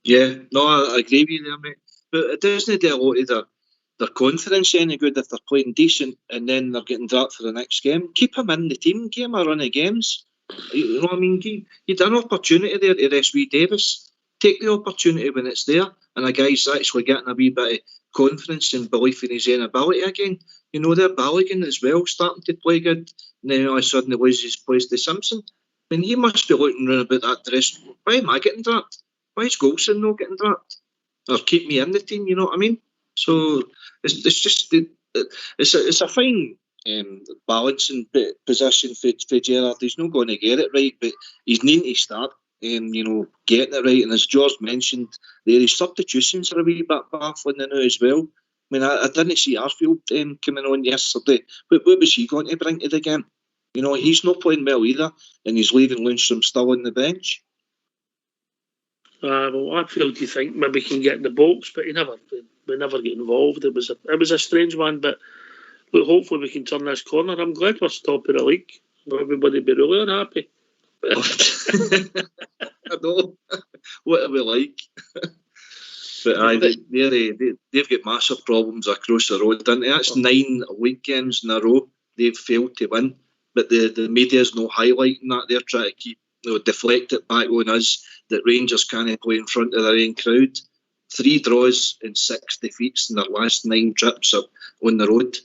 Yeah, no, I agree with you there, mate. But it doesn't do a lot of their confidence any good if they're playing decent and then they're getting dropped for the next game. Keep him in the team, give him a run of games. You know what I mean? You'd an opportunity there to rest Wee Davis. Take the opportunity when it's there, and a guy's actually getting a wee bit of confidence and belief in his own ability again. They're Balogun as well, starting to play good. And then all of a sudden he loses his place to Simpson. I mean, he must be looking around about that dress. Why am I getting dropped? Why is Golson not getting dropped? Or keep me in the team, you know what I mean? So it's just it's a fine balancing position for Gerrard. He's not going to get it right, but he's needing to start getting it right. And as George mentioned, his substitutions are a wee bit baffling now as well. I mean, I didn't see Arfield coming on yesterday, but what was he going to bring to the game? He's not playing well either, and he's leaving Lundstrom still on the bench. Well, Arfield, you think maybe can get in the box, but we never get involved. It was a strange one, but look, hopefully we can turn this corner. I'm glad we're top of the league. Everybody be really unhappy. I know. What are we like? But they've got massive problems across the road. And that's 9 league games in a row they've failed to win. But the media's not highlighting that. They're trying to keep, deflect it back on us that Rangers can't play in front of their own crowd. 3 draws and 6 defeats in their last 9 trips up on the road.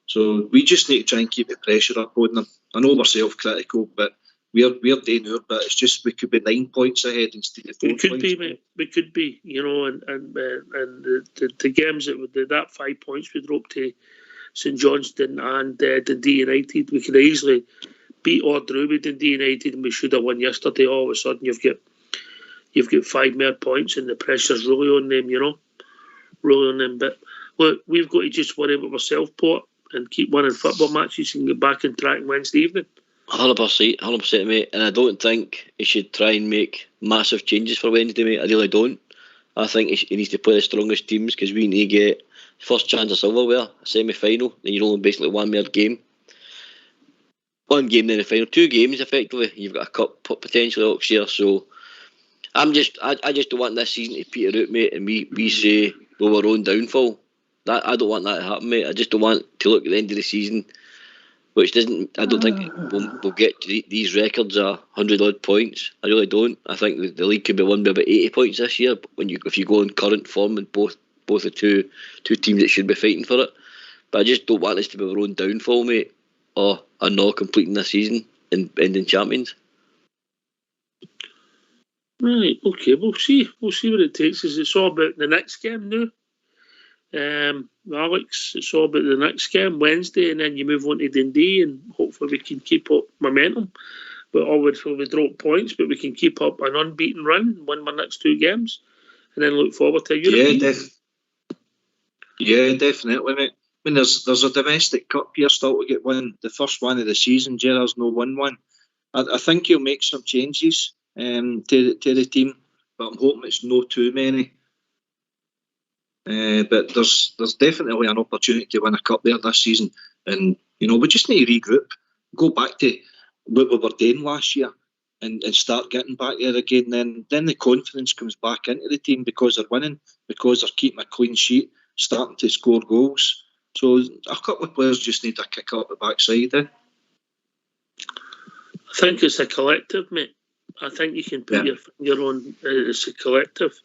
So we just need to try and keep the pressure up on them. I know we're self-critical, but we're doing our bit. It's just we could be 9 points ahead instead of 4 points. We could be, mate. We could be, and the games that 5 points we dropped to St Johnstone and Dundee United, we could easily beat or drew with Dundee United, and we should have won yesterday. All of a sudden, you've got 5 more points, and the pressure's really on them, really on them. But look, we've got to just worry about ourselves, Port, and keep winning football matches and get back on track Wednesday evening. 100%, mate. And I don't think he should try and make massive changes for Wednesday, mate. I really don't. I think he needs to play the strongest teams, because we need to get first chance of silverware, a semi-final, then you're only basically one more game. One game then the final, 2 games effectively. You've got a cup potentially next year, so I just don't want this season to peter out, mate, and we say we're our own downfall. I don't want that to happen, mate. I just don't want to look at the end of the season, which doesn't. I don't think we'll get to these records of 100 odd points. I really don't. I think the league could be won by about 80 points this year. If you go in current form, and both the two teams that should be fighting for it. But I just don't want this to be our own downfall, mate, or not completing this season and ending champions. Right, okay, we'll see what it takes. It's all about the next game now. Alex, it's all about the next game Wednesday, and then you move on to Dundee, and hopefully we can keep up momentum. But obviously we drop points, but we can keep up an unbeaten run, win our next 2 games, and then look forward to Europe. Yeah, definitely, mate. I mean, there's a domestic cup here still to get won. The first one of the season, Gerard's no won one. I think he'll make some changes to the team, but I'm hoping it's no too many. But there's definitely an opportunity to win a cup there this season, and we just need to regroup, go back to what we were doing last year, and start getting back there again. Then the confidence comes back into the team, because they're winning, because they're keeping a clean sheet, starting to score goals. So a couple of players just need a kick up the backside. I think it's a collective, mate. I think you can put your finger on it's a collective.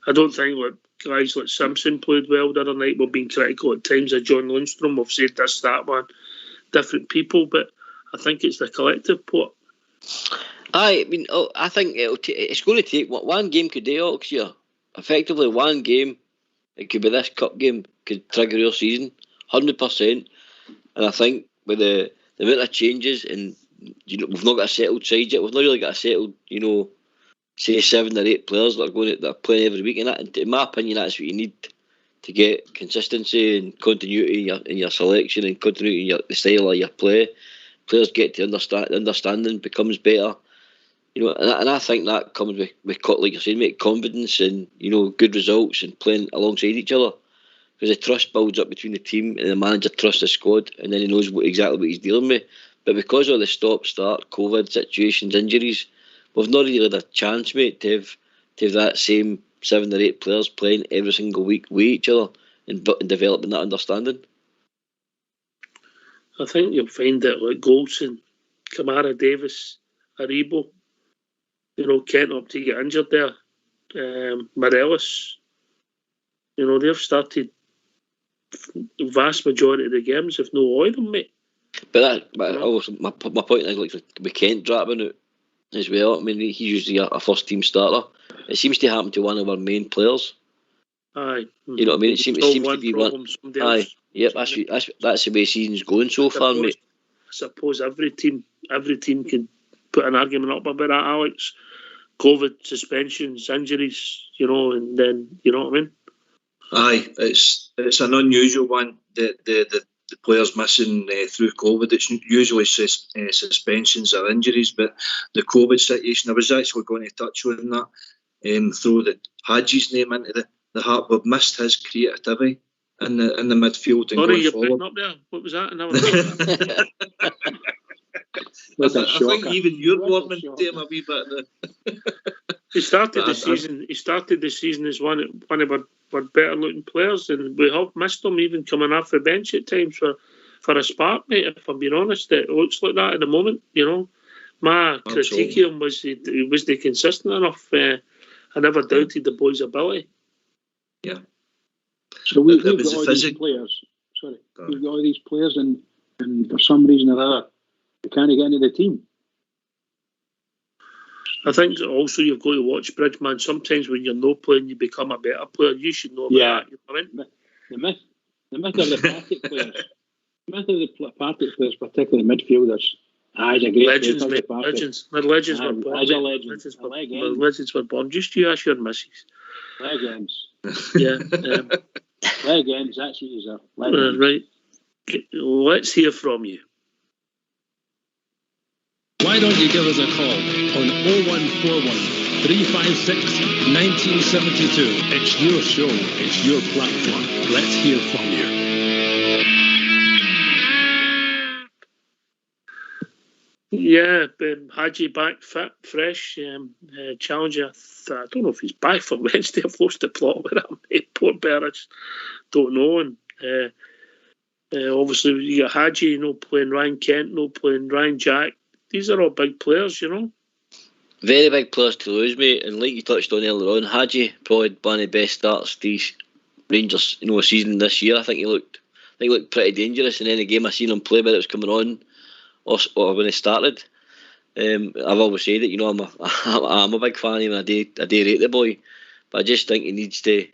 I don't think guys like Simpson played well the other night. We've been critical at times of John Lundstrom. We've said this, that one, different people, but I think it's the collective, Port. I think it's going to take one game could do it this year. Effectively, one game, it could be this cup game, could trigger your season, 100%. And I think with the amount of changes, and we've not got a settled side yet. We've not really got a settled, say 7 or 8 players that are playing every week. And in my opinion, that's what you need to get consistency and continuity in your selection, and continuity in the style of your play. Players get to understanding becomes better. And I think that comes with like you're saying, mate, confidence and good results and playing alongside each other, because the trust builds up between the team, and the manager trusts the squad, and then he knows exactly what he's dealing with. But because of the stop-start, COVID situations, injuries, we've not really had a chance, mate, to have that same 7 or 8 players playing every single week with each other and developing that understanding. I think you'll find that like Goldson, Kamara Davis, Aribo, Kent up to get injured there, Morelos, they've started the vast majority of the games, if not all of them, mate. But also, my point is, like, with Kent dropping out as well, I mean, he's usually a first team starter. It seems to happen to one of our main players. Aye. You know what I mean? It seems to be one. Aye. Yep, that's the way season's going so far, mate. I suppose every team can put an argument up about that, Alex. COVID, suspensions, injuries, and then, you know what I mean? Aye, it's an unusual one, the players missing through COVID. It's usually suspensions or injuries, but the COVID situation, I was actually going to touch on that, throw the Hadji's name into the hat. We've missed his creativity in the midfield and going you're forward. Up there. What was that? I think even you're warming to him a wee bit. He started the season. He started the season as one of our better looking players, and we have missed him even coming off the bench at times for a spark, mate. If I'm being honest, it looks like that at the moment. You know, my critique of him was was they consistent enough. I never doubted the boy's ability. Yeah. So we've got all these players. Sorry, we've got all these players, and for some reason or other, they can't get into the team. I think also you've got to watch Bridgman. Sometimes when you're not playing, you become a better player. You should know about that. You know what I mean? The myth of the Partick players. The myth of the Partick players, particularly midfielders. He's a great legends, player, mate. Legends. The legends were born. Legends were born. Just you ask your missus. Legends. Yeah. Legends, that's what you are. Right. Let's hear from you. Why don't you give us a call on 0141 356 1972? It's your show. It's your platform. Let's hear from you. Yeah, Hadji back fit, fresh, challenger. I don't know if he's back for Wednesday. I've lost the plot with him. Port Bear, I just don't know. And obviously you got Hadji, playing Ryan Kent, playing Ryan Jack. These are all big players, Very big players to lose, mate. And like you touched on earlier on, Hadji probably one of the best starts these Rangers, season this year. I think he looked pretty dangerous in any game I seen him play, whether it was coming on or when he started. I've always said it, I'm a big fan of him. I do rate the boy, but I just think he needs to,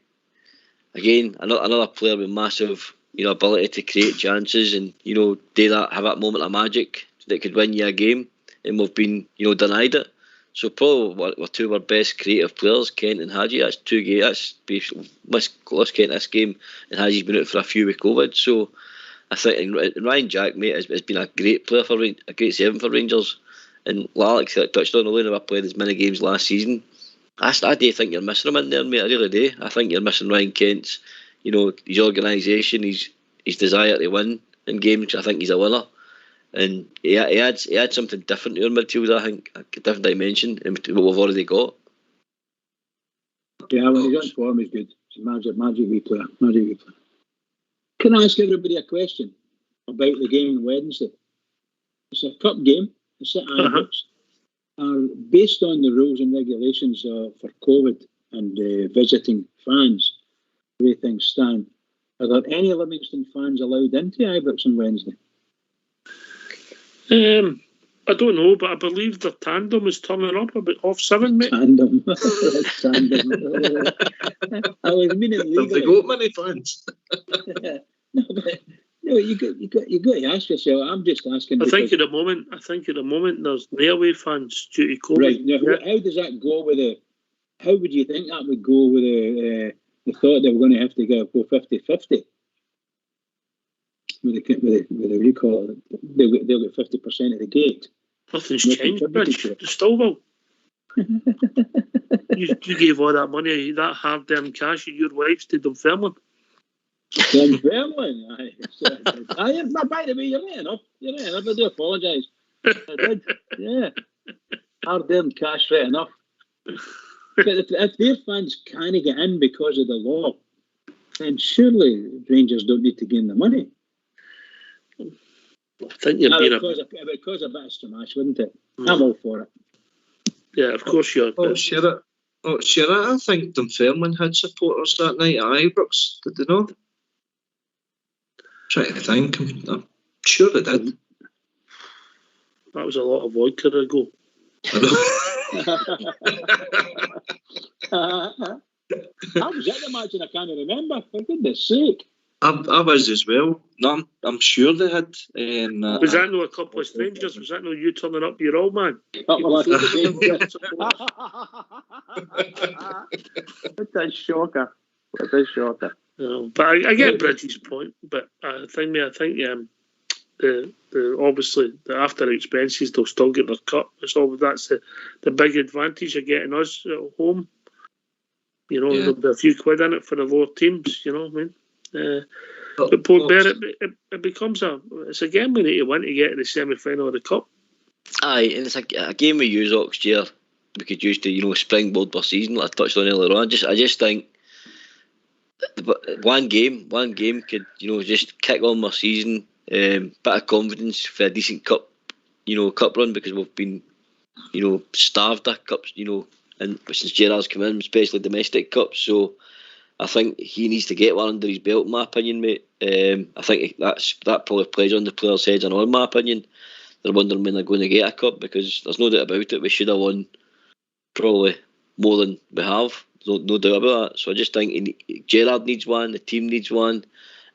again, another player with massive, ability to create chances and do that, have that moment of magic that could win you a game, and we've been denied it. So probably we're two of our best creative players, Kent and Hadji. That's two games. Let's Kent this game, and Hadji's been out for a few with COVID. So I think Ryan Jack, mate, has been a great player a great servant for Rangers. And Alex touched on, although he never played as many games last season, I do think you're missing him in there, mate. I really do. I think you're missing Ryan Kent's, his organisation, his desire to win in games. I think he's a winner. And he adds something different to our midfield, I think, a different dimension in what we've already got. Yeah, when he's on form, he's good. He's a magic wee player. Can I ask everybody a question about the game on Wednesday? It's a cup game. It's at Ibrox. Based on the rules and regulations for COVID and visiting fans, the way things stand, are there any Livingston fans allowed into Ibrox on Wednesday? I don't know, but I believe the tandem is turning up about 7:30, mate. Tandem. I was meaning legally. Have they got many fans? No, you got to ask yourself. I'm just asking. I think at the moment there's no away fans due to COVID. Right. Now, how does that go with the? How would you think that would go with the thought that we're going to have to go 50-50? With the what do you call it? They'll get 50% of the gate. Nothing's changed, Bridge. They still will. you gave all that money, that hard-earned cash, at your wives to Dunfermline. Dunfermline? By the way, you're right enough. I do apologise. I did. Yeah. Hard-earned cash, right enough. But if their fans can't get in because of the law, then surely Rangers don't need to gain the money. I think you're being because a bit of smash, wouldn't it? I'm all for it. Yeah, of course you are. Oh, sure. I think Dunfermline had supporters that night at Ibrox. Did they not? Trying to think. I'm sure they did. That was a lot of vodka ago. I know. I was at the match and I can't remember. For goodness sake. I was as well. No, I'm sure they had. Was that no a couple of strangers? Was that no you turning up your old man? What a shocker. But I get Bridget's point. But I think the obviously the after expenses they'll still get their cut. That's the big advantage of getting us at home. There'll be a few quid in it for the lower teams. You know what I mean? But Port Bear, it becomes it's a game we need to win to get to the semi-final of the cup. Aye, and it's a game we use Oxgear we could use to springboard our season, like I touched on earlier on. I just think one game could just kick on our season, bit of confidence for a decent cup run, because we've been starved of cups and since Gerrard's come in, especially domestic cups. So I think he needs to get one under his belt, in my opinion, mate. I think that probably plays on the players' heads and all, in my opinion. They're wondering when they're going to get a cup, because there's no doubt about it, we should have won probably more than we have. No doubt about that. So I just think Gerrard needs one, the team needs one,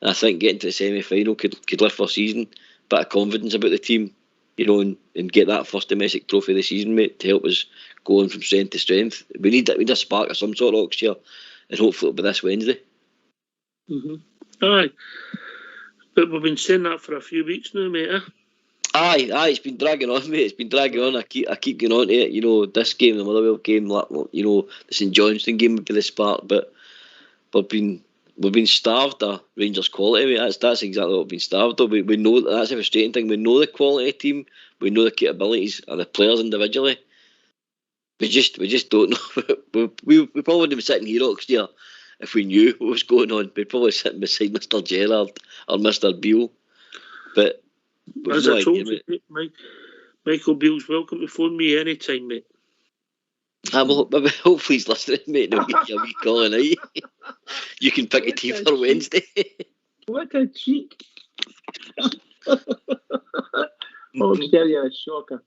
and I think getting to the semi-final could lift our season. Bit of confidence about the team, and get that first domestic trophy of the season, mate, to help us go on from strength to strength. We need a spark of some sort, Oxshire, and hopefully it'll be this Wednesday. Aye, but we've been saying that for a few weeks now, mate. Aye, it's been dragging on, mate. It's been dragging on. I keep going on to it. This game, the Motherwell game, the St Johnstone game would be the spark, but we've been starved of Rangers quality, mate. That's exactly what we've been starved of. We know that's a frustrating thing. We know the quality of the team, we know the capabilities of the players individually. We just don't know. we probably wouldn't be sitting here, Oxshire, if we knew what was going on. We'd probably sit beside Mr. Gerrard or Mr. Beale, but. As I told you, Michael Beale's welcome to phone me anytime, mate. Hopefully he's listening, mate. He'll give you a wee call and you can pick a team for Wednesday. What a cheek! I'll tell you a shocker.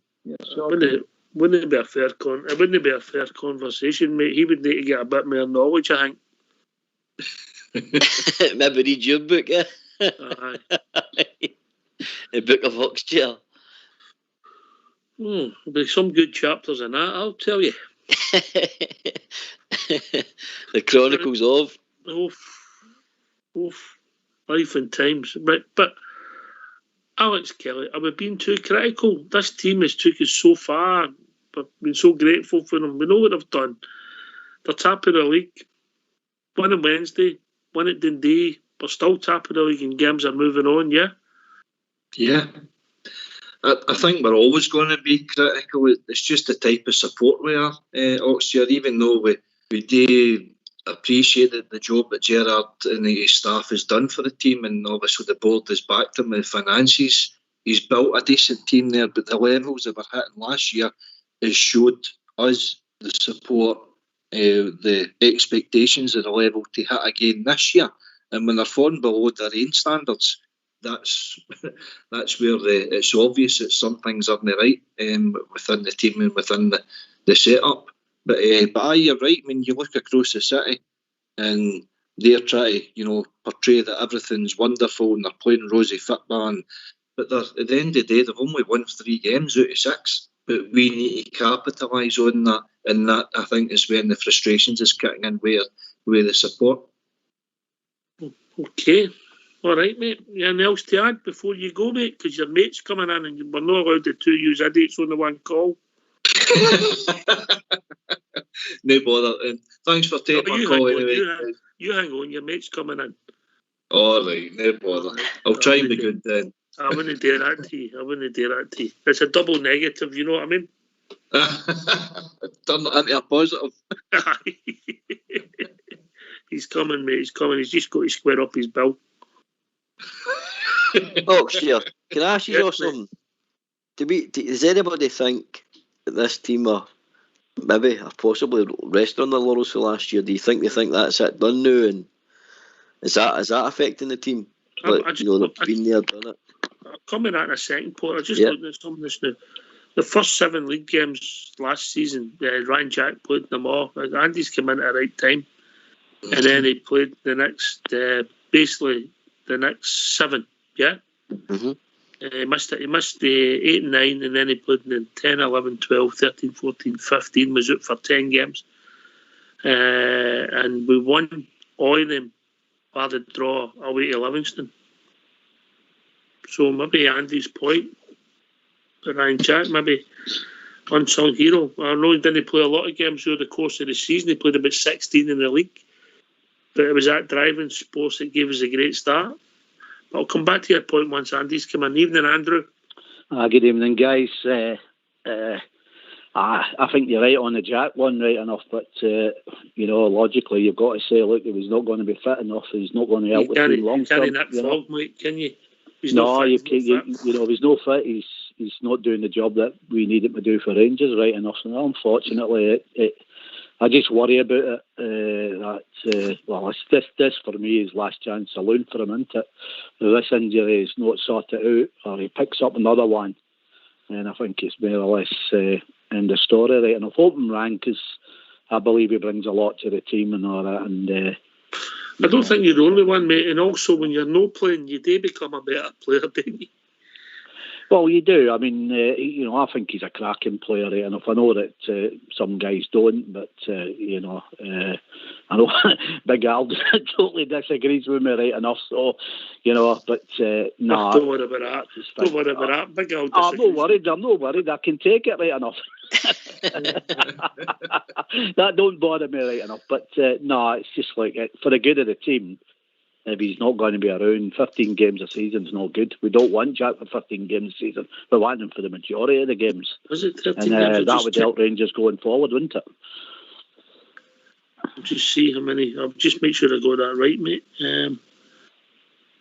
Wouldn't it be a fair it wouldn't be a fair conversation, mate. He would need to get a bit more knowledge, I think. Maybe read your book, yeah. Aye. The Book of Oxshire. There'll be some good chapters in that, I'll tell you. The Chronicles of. Life and times. But Alex Kelly, are we being too critical? This team has took us so far. We've been so grateful for them. We know what they've done. They're top of the league. Won on Wednesday, won at Dundee. We're still top of the league and games are moving on, yeah? Yeah. I think we're always going to be critical. It's just the type of support we are, Oxshire, even though we do appreciate the job that Gerrard and his staff has done for the team, and obviously the board has backed him with finances. He's built a decent team there, but the levels that we're hitting last year has showed us the support, the expectations of the level to hit again this year. And when they're falling below their own standards, that's where it's obvious that some things aren't right within the team and within the setup. But aye, you're right. I mean, you look across the city and they're trying to, portray that everything's wonderful and they're playing rosy football. But at the end of the day, they've only won 3 games out of 6. But we need to capitalise on that. And that, I think, is when the frustrations is kicking in with the support. Okay. All right, mate. Anything else to add before you go, mate? Because your mate's coming in and we're not allowed the 2 use idiots on the one call. No bother. Thanks for taking my call anyway. You hang on, your mate's coming in. All right, no bother. I'll try and be good then. I wouldn't do that to you. It's a double negative, you know what I mean? Turn it into a positive. He's coming, mate. He's coming. He's just got to square up his bill. Sure. Can I ask you something? Does anybody think that this team are possibly resting on their laurels for last year? Do you think they think that's it done now? And is that affecting the team? Been there, done it. I'll come in at a second point. I just looked at some of this now. The first 7 league games last season, Ryan Jack played them all. Andy's come in at the right time. And then he played the next, basically the next 7, yeah? Mm-hmm. He missed the 8 and 9, and then he played in 10, 11, 12, 13, 14, 15, was out for 10 games. And we won all of them by the draw away to Livingston. So maybe Andy's point, Ryan Jack, maybe unsung hero. I know he didn't play a lot of games over the course of the season. He played about 16 in the league. But it was that driving force that gave us a great start. But I'll come back to your point once Andy's come in. Evening, Andrew. Good evening, guys. I think you're right on the Jack one, right enough, but logically you've got to say, look, if he's not going to be fit enough, he's not going to help the team long term. You can't fog, mate, can you? He's you can't. If he's not fit, he's not doing the job that we need him to do for Rangers, right enough. So unfortunately, I just worry about it. This for me is last chance saloon for him, isn't it? If this injury is not sorted out, or he picks up another one, then I think it's more or less end of story, right? And I'm hoping Ryan, because I believe he brings a lot to the team and all that. And I don't think you're the only one, mate. And also, when you're not playing, you do become a better player, don't you? Well, you do. I mean, I think he's a cracking player, right? And if I know that some guys don't, but I know Big Al totally disagrees with me, right enough. So, but nah. Don't worry about that. Don't worry about that. Big Al disagrees. I'm not worried. I can take it right enough. That don't bother me right enough. But it's just like for the good of the team. If he's not going to be around, 15 games a season is not good. We don't want Jack for 15 games a season. We want him for the majority of the games. Was it 13 and games? That would help Rangers going forward, wouldn't it? I'll just see how many. I'll just make sure I got that right, mate.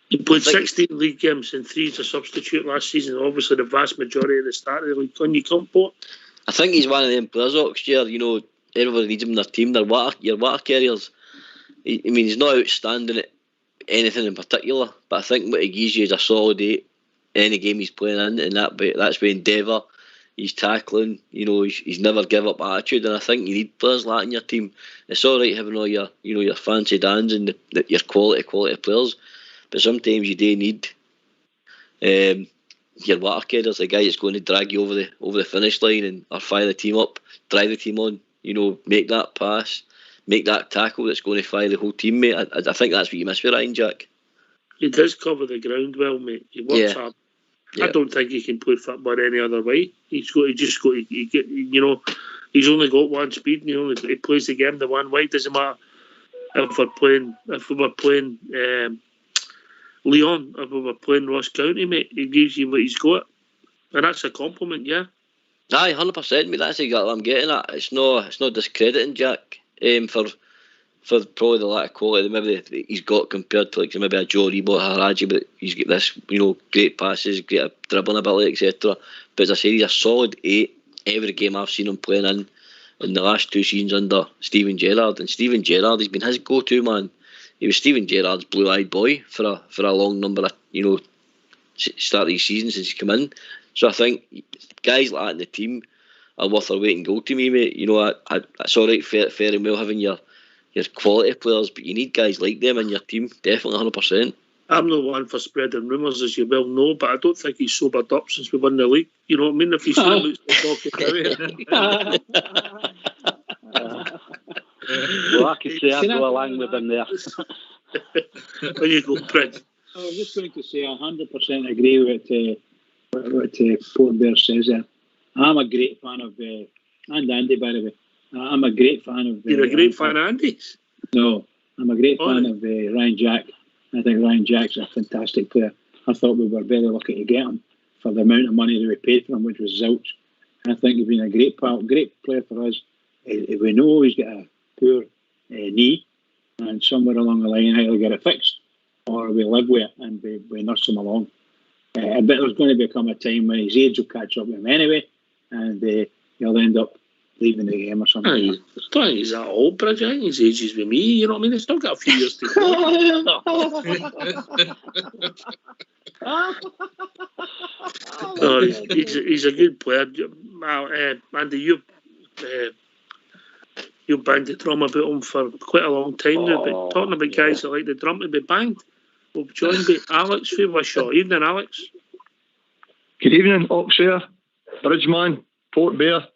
He played 16 league games and 3 as a substitute last season. Obviously, the vast majority of the start of the league. Can you come for? I think he's one of them players, Oxgear. Everybody needs him in their team. Your water carriers. He's not outstanding at anything in particular, but I think what he gives you is a solid 8 any game he's playing in, and that's with endeavour. He's tackling, he's never give up attitude, and I think you need players like that in your team. It's all right having all your your fancy Dans and your quality players, but sometimes you do need your water carriers, the guy that's going to drag you over the finish line or fire the team up, drive the team on, make that pass, make that tackle that's going to fire the whole team, mate. I think that's what you miss with Ryan Jack. He does cover the ground well, mate. He works hard. Yeah. I don't think he can play football any other way. He's only got one speed, and he plays the game the one way. Doesn't matter if we were playing Leon, if we were playing Ross County, mate. He gives you what he's got, and that's a compliment, yeah. Aye, 100%, mate. That's exactly what I'm getting at. It's not discrediting Jack for probably the lack of quality that maybe he's got compared to maybe a Joe Rebo or Haraji, but he's got this great passes, great dribbling ability, etc. But as I say, he's a solid 8 every game I've seen him playing in the last 2 seasons under Steven Gerrard. And Steven Gerrard, he's been his go-to man. He was Steven Gerrard's blue-eyed boy for a long number of start of the season since he's come in. So I think guys like that in the team are worth their weight in gold to me, mate. It's all right, fair and well having your quality players, but you need guys like them in your team, definitely 100%. I'm not one for spreading rumours, as you well know, but I don't think he's sobered up since we won the league. You know what I mean? If he still looks like talking Well, I could say I'd go along with him there. When you go, Prince. I was just going to say 100% agree with what Port Bear says there. I'm a great fan of, and Andy, by the way. I'm a great fan of... You're a great fan of Andy's? No, I'm a great fan of Ryan Jack. I think Ryan Jack's a fantastic player. I thought we were very lucky to get him for the amount of money that we paid for him, which was zilch. I think he's been a great player for us. If we know he's got a poor knee, and somewhere along the line either get it fixed or we live with it and we nurse him along. I bet there's going to become a time when his age will catch up with him anyway, and he'll end up leaving the game or something. I don't think he's that old, but I think his age is with me. You know what I mean? He's still got a few years to go. He's a good player. Andy, you've banged the drum about him for quite a long time now, but talking about guys that like the drum to be banged, we'll be joined by Alex Favershaw. Evening, Alex. Good evening, Oxshire, Bridgeman, Port Bear,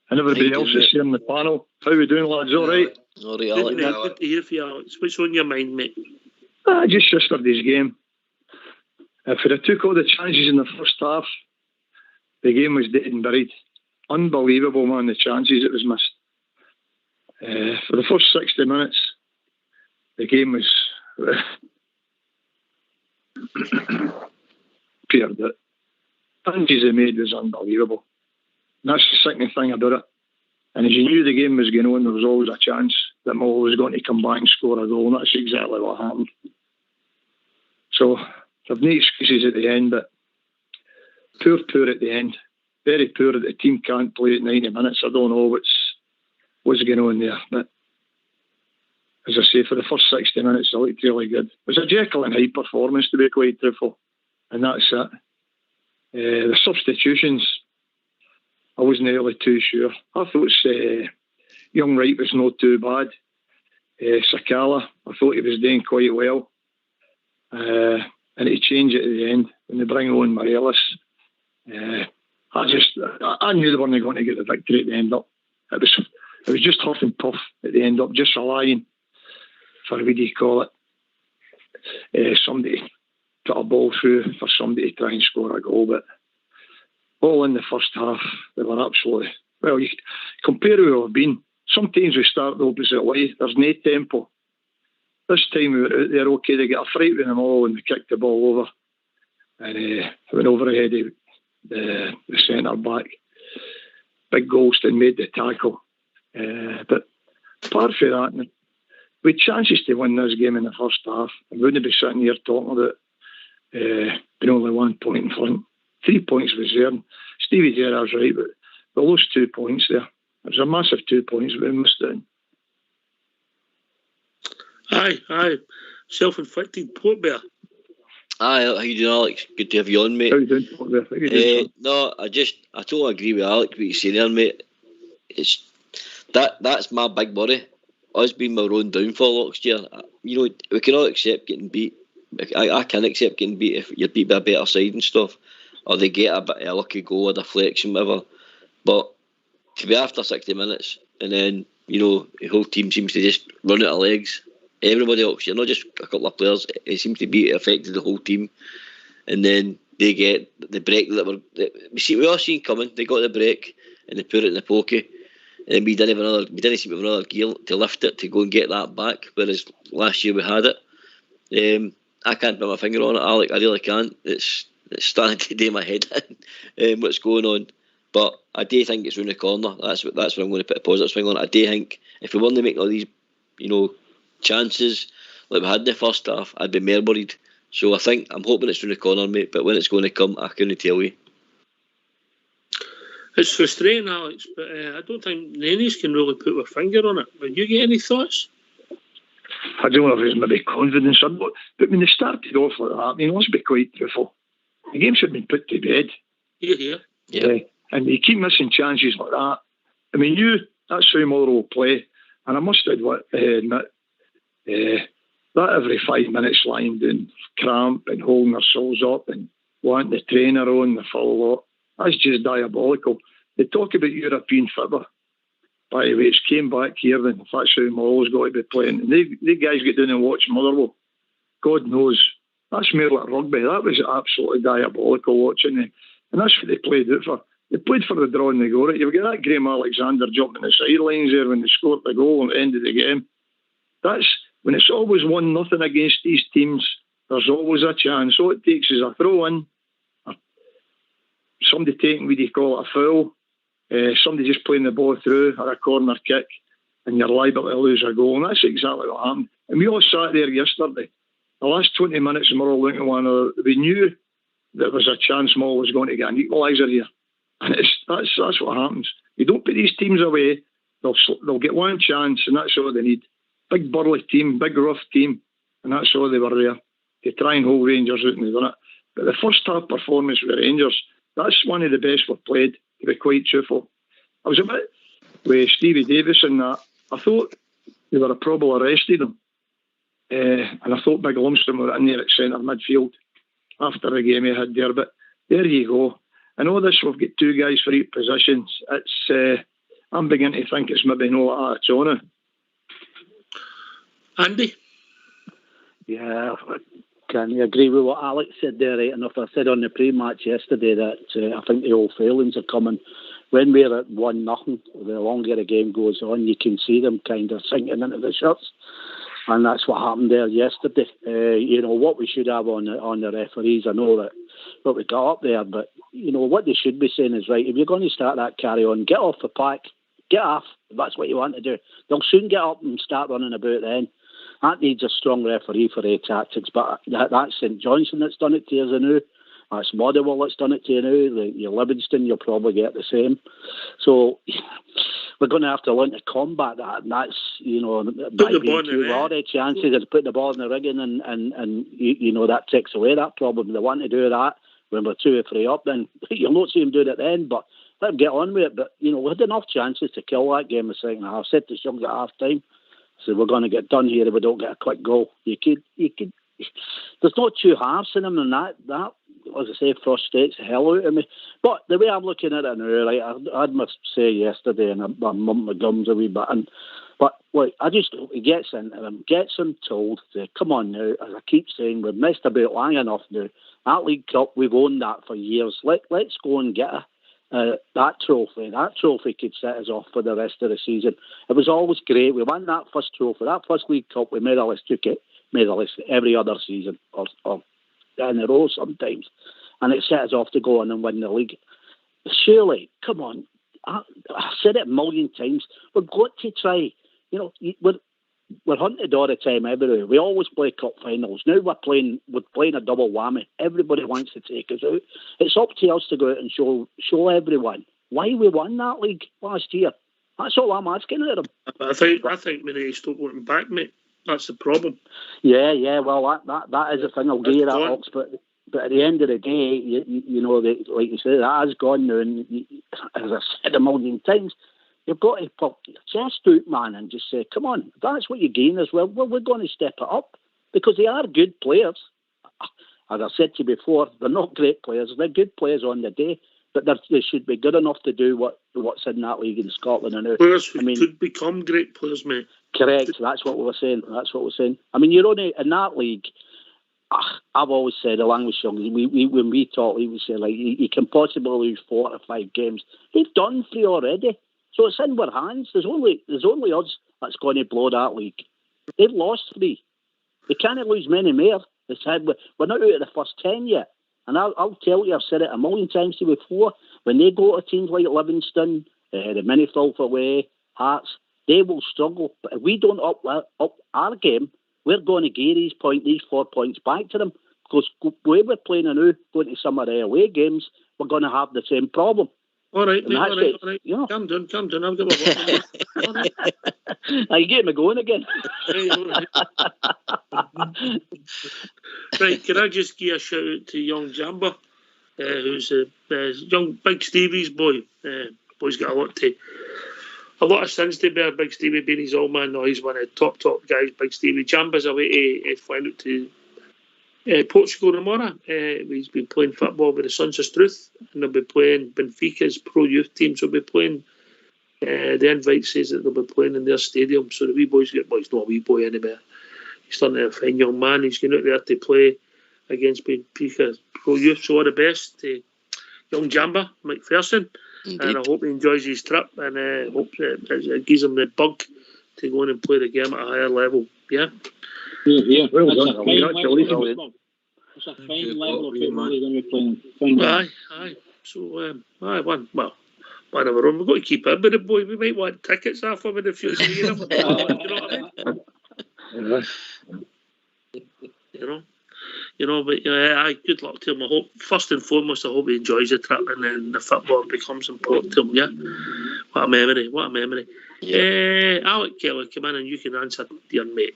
and everybody else that's here in the panel. How are we doing, lads? All right? All right, Alex. Good to hear from you, Alex. What's on your mind, mate? Just yesterday's game. If we'd have took all the chances in the first half, the game was dead and buried. Unbelievable, man, the chances it was missed. For the first 60 minutes, the game was Peter, the chances they made was unbelievable. And that's the sickening thing about it. And as you knew the game was going on, there was always a chance that Mull was going to come back and score a goal, and that's exactly what happened. So, there's no excuses at the end, but poor at the end. Very poor that the team can't play at 90 minutes. I don't know what's going on there. But as I say, for the first 60 minutes, I looked really good. It was a Jekyll and Hyde performance, to be quite truthful. And that's it. The substitutions, I wasn't really too sure. I thought Young Wright was not too bad. Sakala, I thought he was doing quite well. And he changed it at the end when they bring on Morelos. I knew they weren't going to get the victory at the end up. It was just huff and puff at the end up, just relying for, what do you call it, somebody put a ball through for somebody to try and score a goal. But all in the first half, they were absolutely, well, you compare who we've been. Sometimes we start the opposite way. There's no tempo. This time we were out there, okay, they got a fright with them all and they kicked the ball over. And it went over the head of the centre back. Big Golston made the tackle. But apart from that, we had chances to win this game in the first half. I wouldn't be sitting here talking about being only 1 point in front. 3 points was there. Stevie Gerrard's right, but we lost 2 points there. It was a massive 2 points, but we missed it. Aye. Self-inflicted, Port Bear. Aye, how you doing, Alex? Good to have you on, mate. How you doing, Port Bear? How you doing, no, I totally agree with Alex, what you say there, mate. It's that's my big worry. Us being my own downfall last year. You know, we can all accept getting beat. I can accept getting beat if you're beat by a better side and stuff, or they get a bit of a lucky goal, a deflection, whatever. But to be after 60 minutes and then, you know, the whole team seems to just run out of legs. Everybody else, you're not just a couple of players. It seems to be affected the whole team, and then they get the break we all seen coming. They got the break and they put it in the pocket, and we didn't seem to have another gear to lift it to go and get that back. Whereas last year we had it. I can't put my finger on it, Alec. I really can't. It's starting to do my head in what's going on. But I do think it's round the corner. That's what I'm going to put a positive swing on it. I do think if we want to make all these, you know, chances like we had in the first half, I'd be more worried. So I'm hoping it's round the corner, mate, but when it's going to come, I couldn't tell you. It's frustrating, Alex, but I don't think any can really put their finger on it. But you get any thoughts? I don't know if it's maybe confidence or what, but when they started off like that, I mean, let's be quite truthful. The game should have been put to bed. Yeah. And you keep missing chances like that. I mean, that's how Motherwell will play. And I must admit, that every 5 minutes lying down cramp and holding themselves up and wanting the trainer on the full lot, that's just diabolical. They talk about European football. By the way, it's came back here, then if that's how Motherwell's got to be playing. And they guys get down and watch Motherwell. God knows. That's more like rugby. That was absolutely diabolical watching them. And that's what they played out for. They played for the draw and they got it. You've got that Graham Alexander jumping the sidelines there when they scored the goal at the end of the game. That's when it's always 1-0 against these teams. There's always a chance. All it takes is a throw in, somebody taking, what do you call it, a foul, somebody just playing the ball through or a corner kick, and you're liable to lose a goal. And that's exactly what happened. And we all sat there yesterday. The last 20 minutes, and we're all looking at one another. We knew there was a chance Mull was going to get an equaliser here. And that's what happens. You don't put these teams away, they'll get one chance, and that's all they need. Big burly team, big rough team, and that's all they were there to try and hold Rangers out, and they've done it. But the first half performance with Rangers, that's one of the best we've played, to be quite truthful. I was a bit with Stevie Davis and that. I thought they were probably arrested him. And I thought Big Lumsden were in there at centre midfield after the game he had there. But there you go. I know this, we've got two guys for each positions. I'm beginning to think it's maybe not like that, Jonah. Andy? Yeah, can you agree with what Alex said there, right enough? I said on the pre-match yesterday that I think the old failings are coming. When we're at 1-0, the longer the game goes on, you can see them kind of sinking into the shirts. And that's what happened there yesterday. What we should have on the referees, I know that what we got up there. But, you know, what they should be saying is, right, if you're going to start that carry on, get off the pack, get off, if that's what you want to do. They'll soon get up and start running about then. That needs a strong referee for A tactics, but that's St Johnstone that's done it to us now. That's Motherwell that's done it to you now. Your Livingston, you'll probably get the same. So we're going to have to learn to combat that, and that's, you know, by being too worried, chances of putting the ball in the rigging, and you know, that takes away that problem. They want to do that when we're 2 or 3 up, then you'll not see them doing it then, but let them get on with it. But, you know, we had enough chances to kill that game in the second half. I said to Shuggs at half time, so we're going to get done here if we don't get a quick goal. You could. There's not 2 halves in them, and that, as I say, frustrates the hell out of me. But the way I'm looking at it now, like I had my say yesterday, and I mumped my gums a wee bit. But like, I just hope he gets into them, gets them told to come on now. As I keep saying, we've messed about long enough now. That League Cup, we've owned that for years. Let's go and get that trophy. That trophy could set us off for the rest of the season. It was always great. We won that first trophy, that first League Cup. We more or less took it, more or less every other season or in a row sometimes, and it set us off to go on and win the league. Surely, come on, I've said it a million times, we've got to try. You know, we're hunted all the time everywhere. We always play cup finals. Now we're playing a double whammy. Everybody wants to take us out. It's up to us to go out and show everyone why we won that league last year. That's all I'm asking of them. I think we need to stop looking back, mate. That's the problem. Yeah. Well, that is the thing. I'll give you that, Ox. But at the end of the day, you know, like you said, that has gone now. And as I said a million times, you've got to pop your chest out, man, and just say, come on, if that's what you gain as well, we're going to step it up. Because they are good players. As I said to you before, they're not great players. They're good players on the day. But they should be good enough to do what's in that league in Scotland. And players who could become great players, mate. Correct. That's what we're saying. I mean, you're only in that league. I've always said, along with Shuggs, when we talk, we would say, like, you can possibly lose 4 or 5 games. They've done 3 already, so it's in our hands. There's only us that's going to blow that league. They've lost 3. They can't lose many more. They said we're not out of the first 10 yet. And I'll tell you, I've said it a million times to you before, when they go to teams like Livingston, the Minifield away, Hearts, they will struggle. But if we don't up our game, we're going to give these 4 points back to them. Because the way we're playing now, going to some of the away games, we're going to have the same problem. All right, mate, all right. You know. Calm down. I've got my work. Now you get me going again. Right, can I just give a shout out to young Jamba, who's a young Big Stevie's boy. Boy's got a lot of sins to bear. Big Stevie being his old man, no, he's one of the top guys. Big Stevie Jamba's away to fly out to Portugal tomorrow. He's been playing football with the Sons of Struth, and they'll be playing Benfica's pro youth teams. Will be playing. The invite says that they'll be playing in their stadium. So the wee boy's not a wee boy anymore. He's starting to a fine young man. He's going out there to play against Benfica pro youth. So all the best to young Jamba McPherson. Indeed. And I hope he enjoys his trip, and hope it gives him the bug to go in and play the game at a higher level. Yeah. Yeah. Well done. It's a fine level of football he's going to be playing. Aye. So, one of our own. We've got to keep up with the boy. We might want tickets off him in the future. You know what I mean? But good luck to him. I hope, first and foremost, I hope he enjoys the trip, and then the football becomes important to him. Yeah, what a memory. Yeah. Alec Kelly, come in and you can answer, dear mate.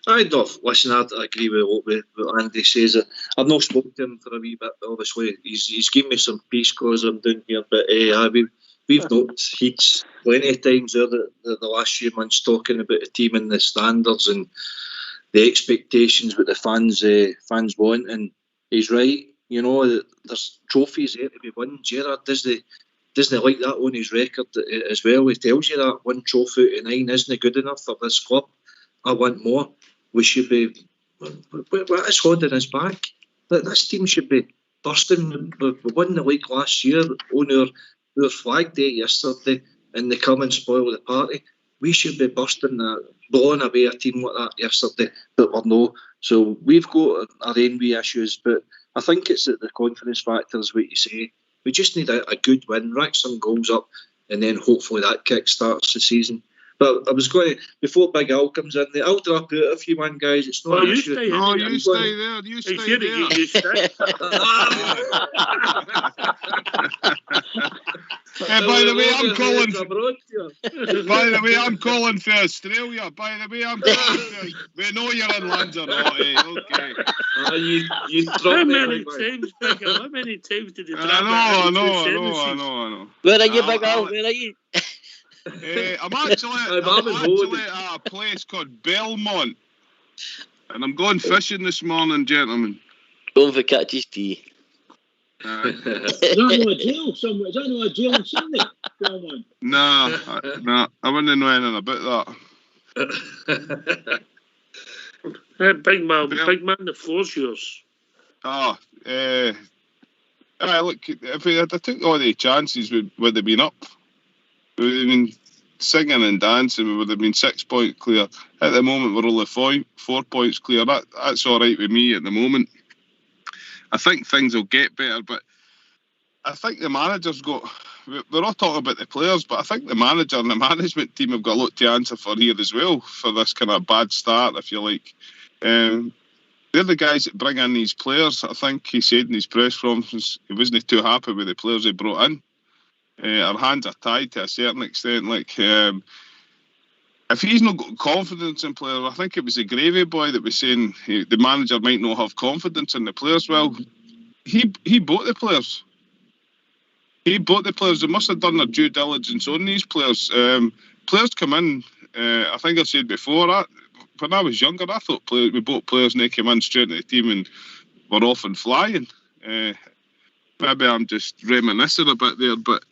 I agree with what Andy says. I've not spoken to him for a wee bit, obviously. He's given me some peace because I'm down here, but we've knocked heats plenty of times there the last few months, talking about the team and the standards and the expectations what the fans want, and he's right. You know, there's trophies there to be won. Gerrard doesn't like that on his record as well. He tells you that 1 trophy out of 9 isn't good enough for this club. I want more. We should be. What is holding us back? This team should be bursting. We won the league last year on our flag day yesterday, and they come and spoil the party. we should be blowing away a team like that yesterday, but we're no. So we've got our own wee issues, but I think it's the confidence factor is what you say. We just need a good win, rack some goals up, and then hopefully that kick starts the season. But I was going to, before Big Al comes in, I'll drop out if you want, guys. It's not an issue. No, you stay there. You stay there. By the way, I'm calling. By the way, I'm calling for Australia. By the way, I'm calling for. We know you're in Lanzarote. Okay. How many times did you drop I know. Where are you, Big Al? Where are you? I'm actually at a place called Belmont, and I'm going fishing this morning, gentlemen. Going for catches tea. Is that not a jail somewhere? Is that not a jail in Sydney? Belmont? Nah, I wouldn't know anything about that. Big man, the floor's yours. Look, if I took all the chances, would have been up. I mean, singing and dancing, we would have been 6 points clear. At the moment, we're only 4 points clear. That's all right with me at the moment. I think things will get better, but I think the manager's got... We're all talking about the players, but I think the manager and the management team have got a lot to answer for here as well, for this kind of bad start, if you like. They're the guys that bring in these players. I think he said in his press conference he wasn't too happy with the players he brought in. Our hands are tied to a certain extent. If he's not got confidence in players, I think it was the Gravy boy that was saying the manager might not have confidence in the players. Well, he bought the players. They must have done their due diligence on these players. Players come in. I think I said before, when I was younger, I thought we bought players and they came in straight to the team and were off and flying. Maybe I'm just reminiscing a bit there, but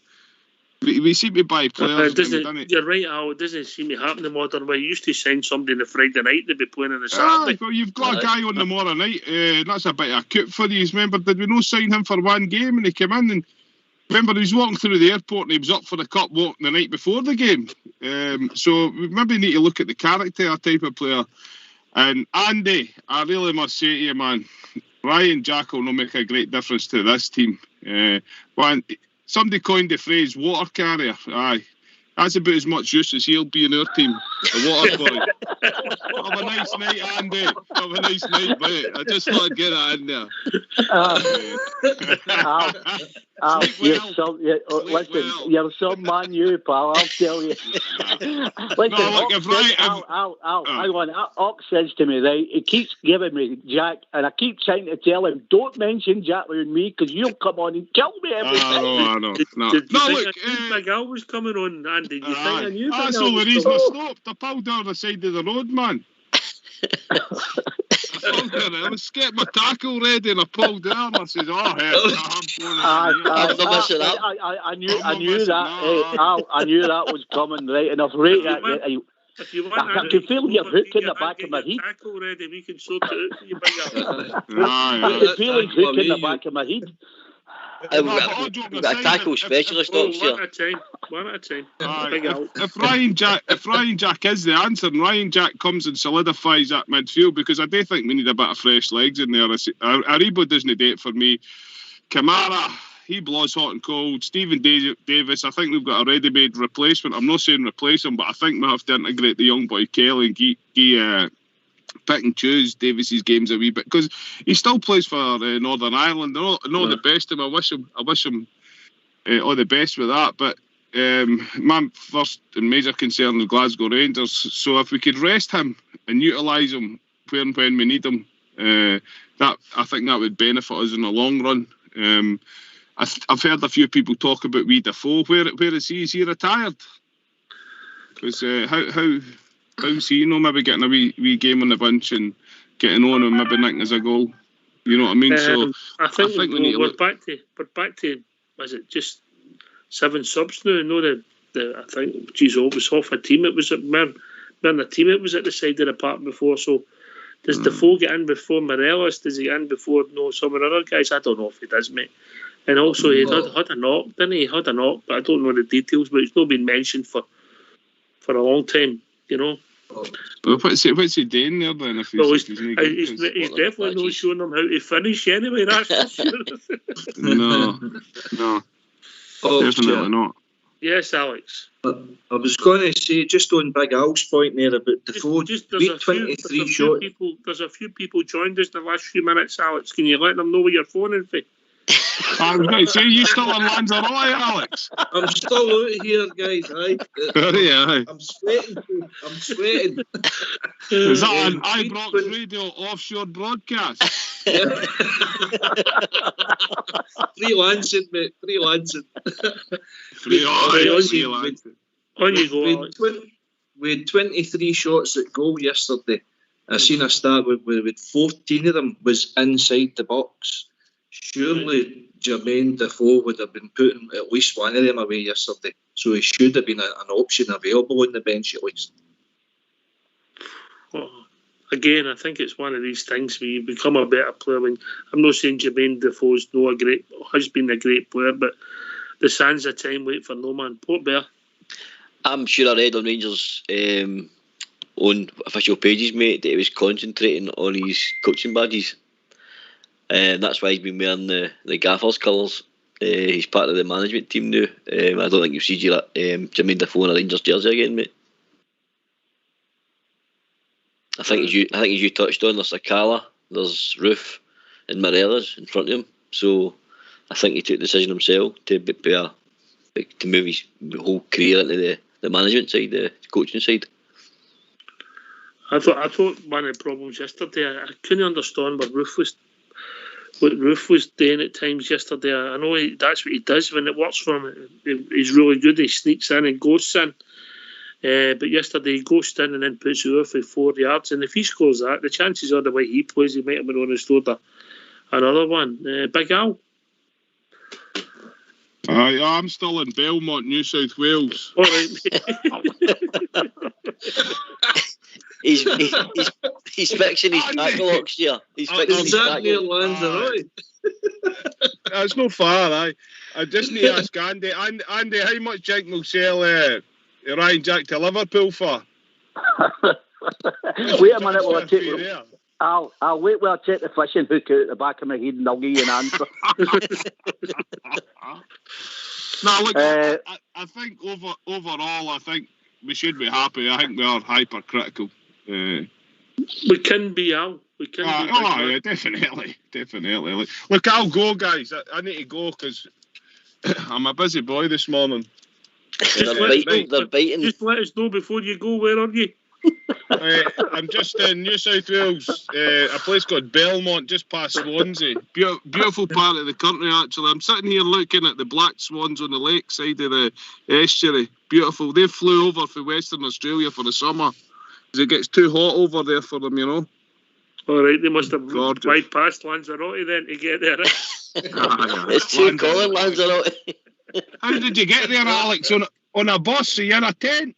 we seem to buy players. You're right, Al. It doesn't seem to happen the modern way. You used to sign somebody on the Friday night, they'd be playing on the Saturday. Well, you've got a guy on tomorrow night. That's a bit of a coup for you. Remember, did we not sign him for one game and he came in and remember he was walking through the airport and he was up for the cup walk the night before the game. So we maybe need to look at the character type of player. And Andy, I really must say to you, man, Ryan Jack will not make a great difference to this team. Somebody coined the phrase water carrier. Aye. That's about as much use as he'll be in our team. A water boy. Have a nice night, Andy. Have a nice night, mate. I just thought I'd get that in there. You're some man, you pal. I'll tell you. Ox says to me, right, he keeps giving me Jack, and I keep trying to tell him, don't mention Jack with me because you'll come on and kill me every time. I know. Big Al was coming on, Andy. You think I knew that's all the reason I stopped. I pulled down the side of the road, man. Let's get my tackle ready, and I pulled down. I said, I knew that was coming, right enough. If you want, I can feel your hook in the back of my head. Tackle ready, we can sort it out for you, Big Al. I can feel his hook in the back of my head. We've got a tackle specialist here. One at a time. If Ryan Jack is the answer, and Ryan Jack comes and solidifies that midfield, because I do think we need a bit of fresh legs in there. Aribo doesn't do it for me. Kamara, he blows hot and cold. Stephen Davis, I think we've got a ready-made replacement. I'm not saying replace him, but I think we have to integrate the young boy Kelly and pick and choose Davis's games a wee bit, because he still plays for Northern Ireland. All the best to him. I wish him all the best with that. But my first and major concern is Glasgow Rangers. So if we could rest him and utilise him when we need him, that I think that would benefit us in the long run. I've heard a few people talk about wee Defoe. Where is he? Is he retired? Because how's he, maybe getting a wee game on the bench and getting on and maybe nicking as a goal? You know what I mean? So I think we need we're back to was it just 7 subs now? No, I think it was half a team. It was a team. It was at the side of the park before. So does Defoe get in before Morelos? Does he get in before some of the other guys? I don't know if he does, mate. And also he had a knock, didn't he? He had a knock, but I don't know the details. But it's not been mentioned for for a long time, you know. Well, what's he doing there then? If Well, he's he's definitely not showing them how to finish anyway, that's for sure. No, definitely not. Yes, Alex. I was going to say, just on Big Al's point there about the four, There's 23 shots. There's a few people joined us in the last few minutes, Alex. Can you let them know where you're phoning for? I was going to say, you still in Lanzarote, Alex? I'm still out here, guys. Aye. Aye. I'm sweating. Is that an Ibrox Radio offshore broadcast? Freelancing, mate. Freelancing. On you go, Alex. We had 23 shots at goal yesterday. I seen a stat with 14 of them was inside the box. Surely Jermaine Defoe would have been putting at least one of them away yesterday. So he should have been an option available on the bench at least. Well, again, I think it's one of these things where you become a better player. I'm not saying Jermaine Defoe's has been a great player, but the sands of time wait for no man. Port Bear. I'm sure I read on Rangers' own official pages, mate, that he was concentrating on his coaching badges. And that's why he's been wearing the Gaffer's colours. He's part of the management team now. I don't think you'll see Jermaine Defoe in a Rangers jersey again, mate. I think as you touched on, there's Sakala, there's Roof, and Morelos in front of him. So I think he took the decision himself to move his whole career into the management side, the coaching side. I thought one of the problems yesterday, I couldn't understand what Roof was doing at times yesterday. I know that's what he does when it works for him. He's really good. He sneaks in and ghosts in. But yesterday he ghosted in and then puts it over for 4 yards. And if he scores that, the chances are the way he plays, he might have been on his shoulder. Another one. Big Al. I'm still in Belmont, New South Wales. All right. He's fixing his backlocks here. He's fixing his backlocks. That's not far, I just need to ask Andy. Andy, how much Jake will sell Ryan Jack to Liverpool for? Wait a minute while I take I'll wait while I take the fishing hook out the back of my head and I'll give you an answer. No, look, I think overall, I think we should be happy. I think we are hypercritical. We can be, Al. We can be. Yeah, definitely. Look, I'll go, guys. I need to go because I'm a busy boy this morning. They're biting. Just let us know before you go. Where are you? I'm just in New South Wales, a place called Belmont, just past Swansea. Beautiful part of the country, actually. I'm sitting here looking at the black swans on the lake side of the estuary. Beautiful. They flew over from Western Australia for the summer because it gets too hot over there for them, you know. All right, they must have bypassed Lanzarote then to get there. It's too cold, Lanzarote. How did you get there, Alex? On a bus? Are you in a tent?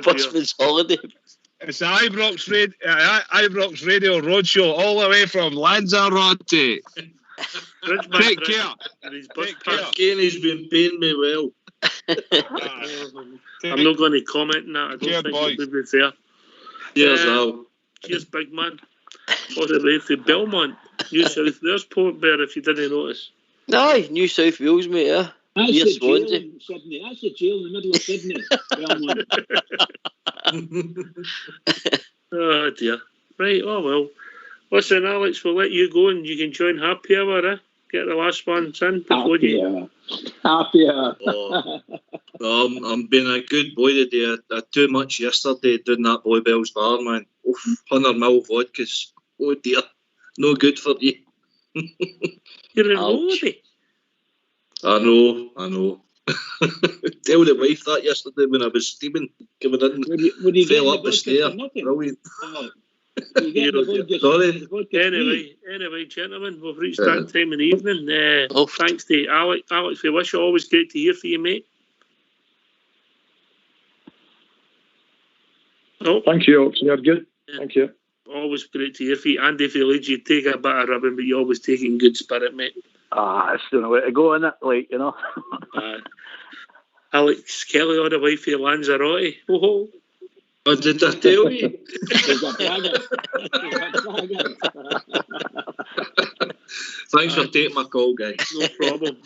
Busman's holiday. It's the Ibrox Radio Roadshow all the way from Lanzarote. Take care. Kenny's been paying me well. I'm not going to comment on that. I don't think it would be fair. Cheers, Al. Cheers, big man. All the way from Belmont, New South Wales, Port Bear, if you didn't notice. Aye, New South Wales, mate, yeah. That's the jail in Sydney. That's the jail in the middle of Sydney. Oh, dear. Right, oh well. Listen, Alex, we'll let you go and you can join Happy Hour, Get the last ones in before Happy Hour. I'm being a good boy today. I had too much yesterday doing that Boy Bell's bar, man. 100ml vodkas. Oh dear. No good for you. You're in Lodi. I know. Tell the wife that yesterday when I was steaming, coming in, fell up the stair. Brilliant. Sorry. Anyway, gentlemen, we've reached that time in the evening. Thanks to Alex. Alex, we wish you always great to hear from you, mate. Oh. Thank you, Ox. You're good. Thank you. Always great to hear from you. Andy, if you lead you, take a bit of ribbon, but you always take it in good spirit, mate. It's the only way to go, innit? Like, you know. Alex Kelly on the way for Lanzarote. Oh, what did I tell you? Thanks for taking my call, guys. No problem.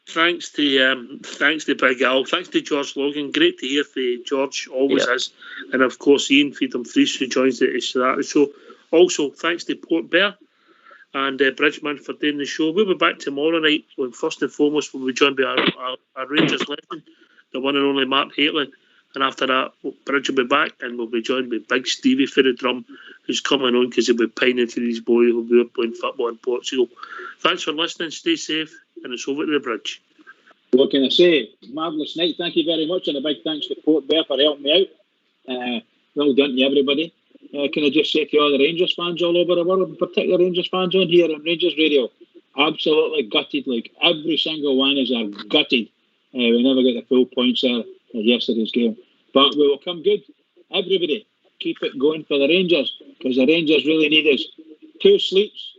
Thanks to Big Al. Thanks to George Logan. Great to hear from George, always is. And of course, Ian Freedom Fries, who joins the show. Also, thanks to Port Bear and Bridgman for doing the show. We'll be back tomorrow night. When first and foremost, we'll be joined by our Rangers legend, the one and only Mark Haitley. And after that, Bridge will be back, and we'll be joined by Big Stevie for the drum, who's coming on because he'll be pining for his boy who'll be playing football in Portugal. Thanks for listening. Stay safe, and it's over to the Bridge. What can I say? Marvellous night. Thank you very much, and a big thanks to Port Bear for helping me out. Well done to everybody. Can I just say to all the Rangers fans all over the world, in particular Rangers fans on here on Rangers Radio, absolutely gutted. Like every single one is gutted. We never get the full points there of yesterday's game. But we will come good. Everybody, keep it going for the Rangers, because the Rangers really need us. 2 sleeps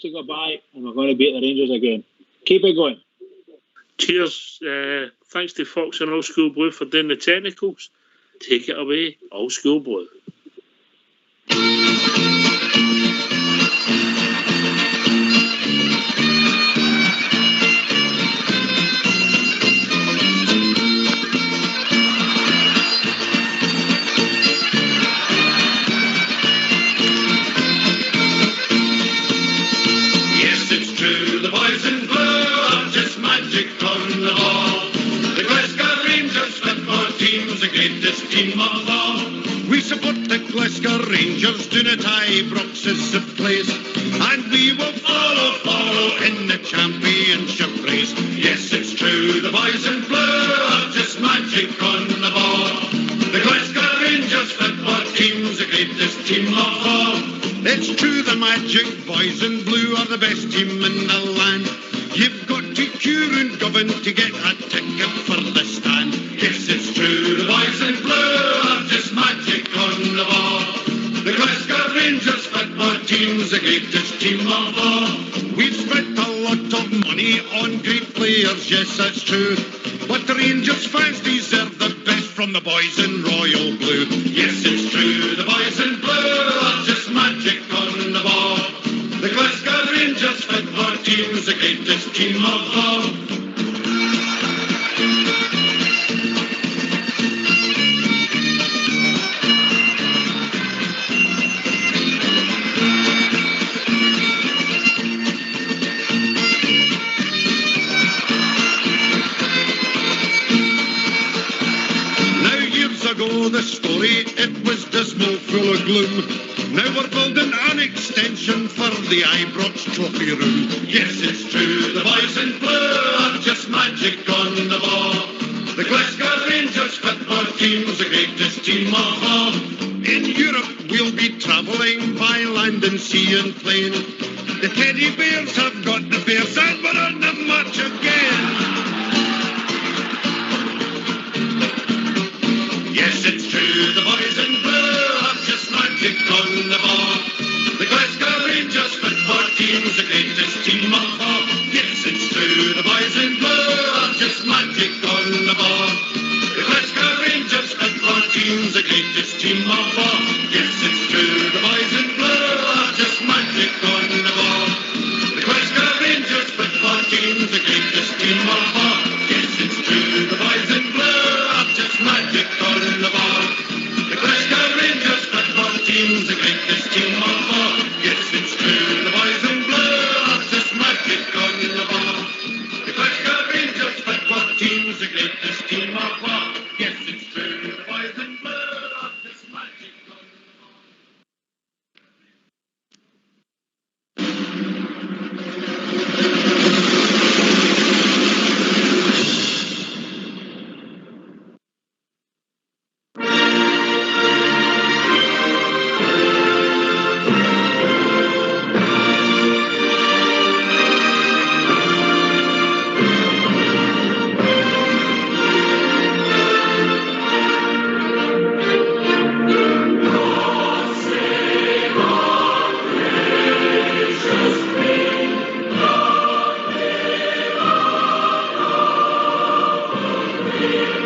to go by, and we're going to beat the Rangers again. Keep it going. Cheers. Thanks to Fox and Old School Blue for doing the technicals. Take it away, Old School Blue. Team of all. We support the Glasgow Rangers, do not Ibrox is the place, and we will follow in the championship race. Yes, it's true, the boys in blue are just magic on the ball. The Glasgow Rangers football team's the greatest team of all. It's true, the magic boys in blue are the best team in the land. You've got to queue and govern to get a ticket for the stand. Yes, it's true, the boys in blue are just magic on the ball. The Glasgow Rangers football team's the greatest team of all. We've spent a lot of money on great players, yes, that's true. But the Rangers fans deserve the best from the boys in royal blue. Yes, it's true, the boys in blue are just magic on the ball. The Glasgow Rangers football team's the greatest team of all. The story, it was dismal, full of gloom. Now we're building an extension for the Ibrox trophy room. Yes, it's true, the boys in blue are just magic on the ball. The Glasgow Rangers football team's the greatest team of all. In Europe we'll be travelling by land and sea and plain. The teddy bears have got the bears and we're on the march again. Yes, it's true, the boys in blue have just magic on the ball. The Glasgow Rangers football team's the greatest team of all. Yes, it's true, the boys in blue have just magic on the ball. The Glasgow Rangers football team's the greatest team of all. Yes, it's true, the boys in blue have just magic on the ball. The Glasgow Rangers football team's the greatest team of all. Yes, it's true, the boys in blue have just magic on the ball. The Glasgow Rangers football team's the greatest team of all. Yes, it's true, the boys in blue have just magic on the ball. The Glasgow Rangers football team's the greatest team of all. Yes, it's true, the boys in blue have just magic on the ball. Thank you.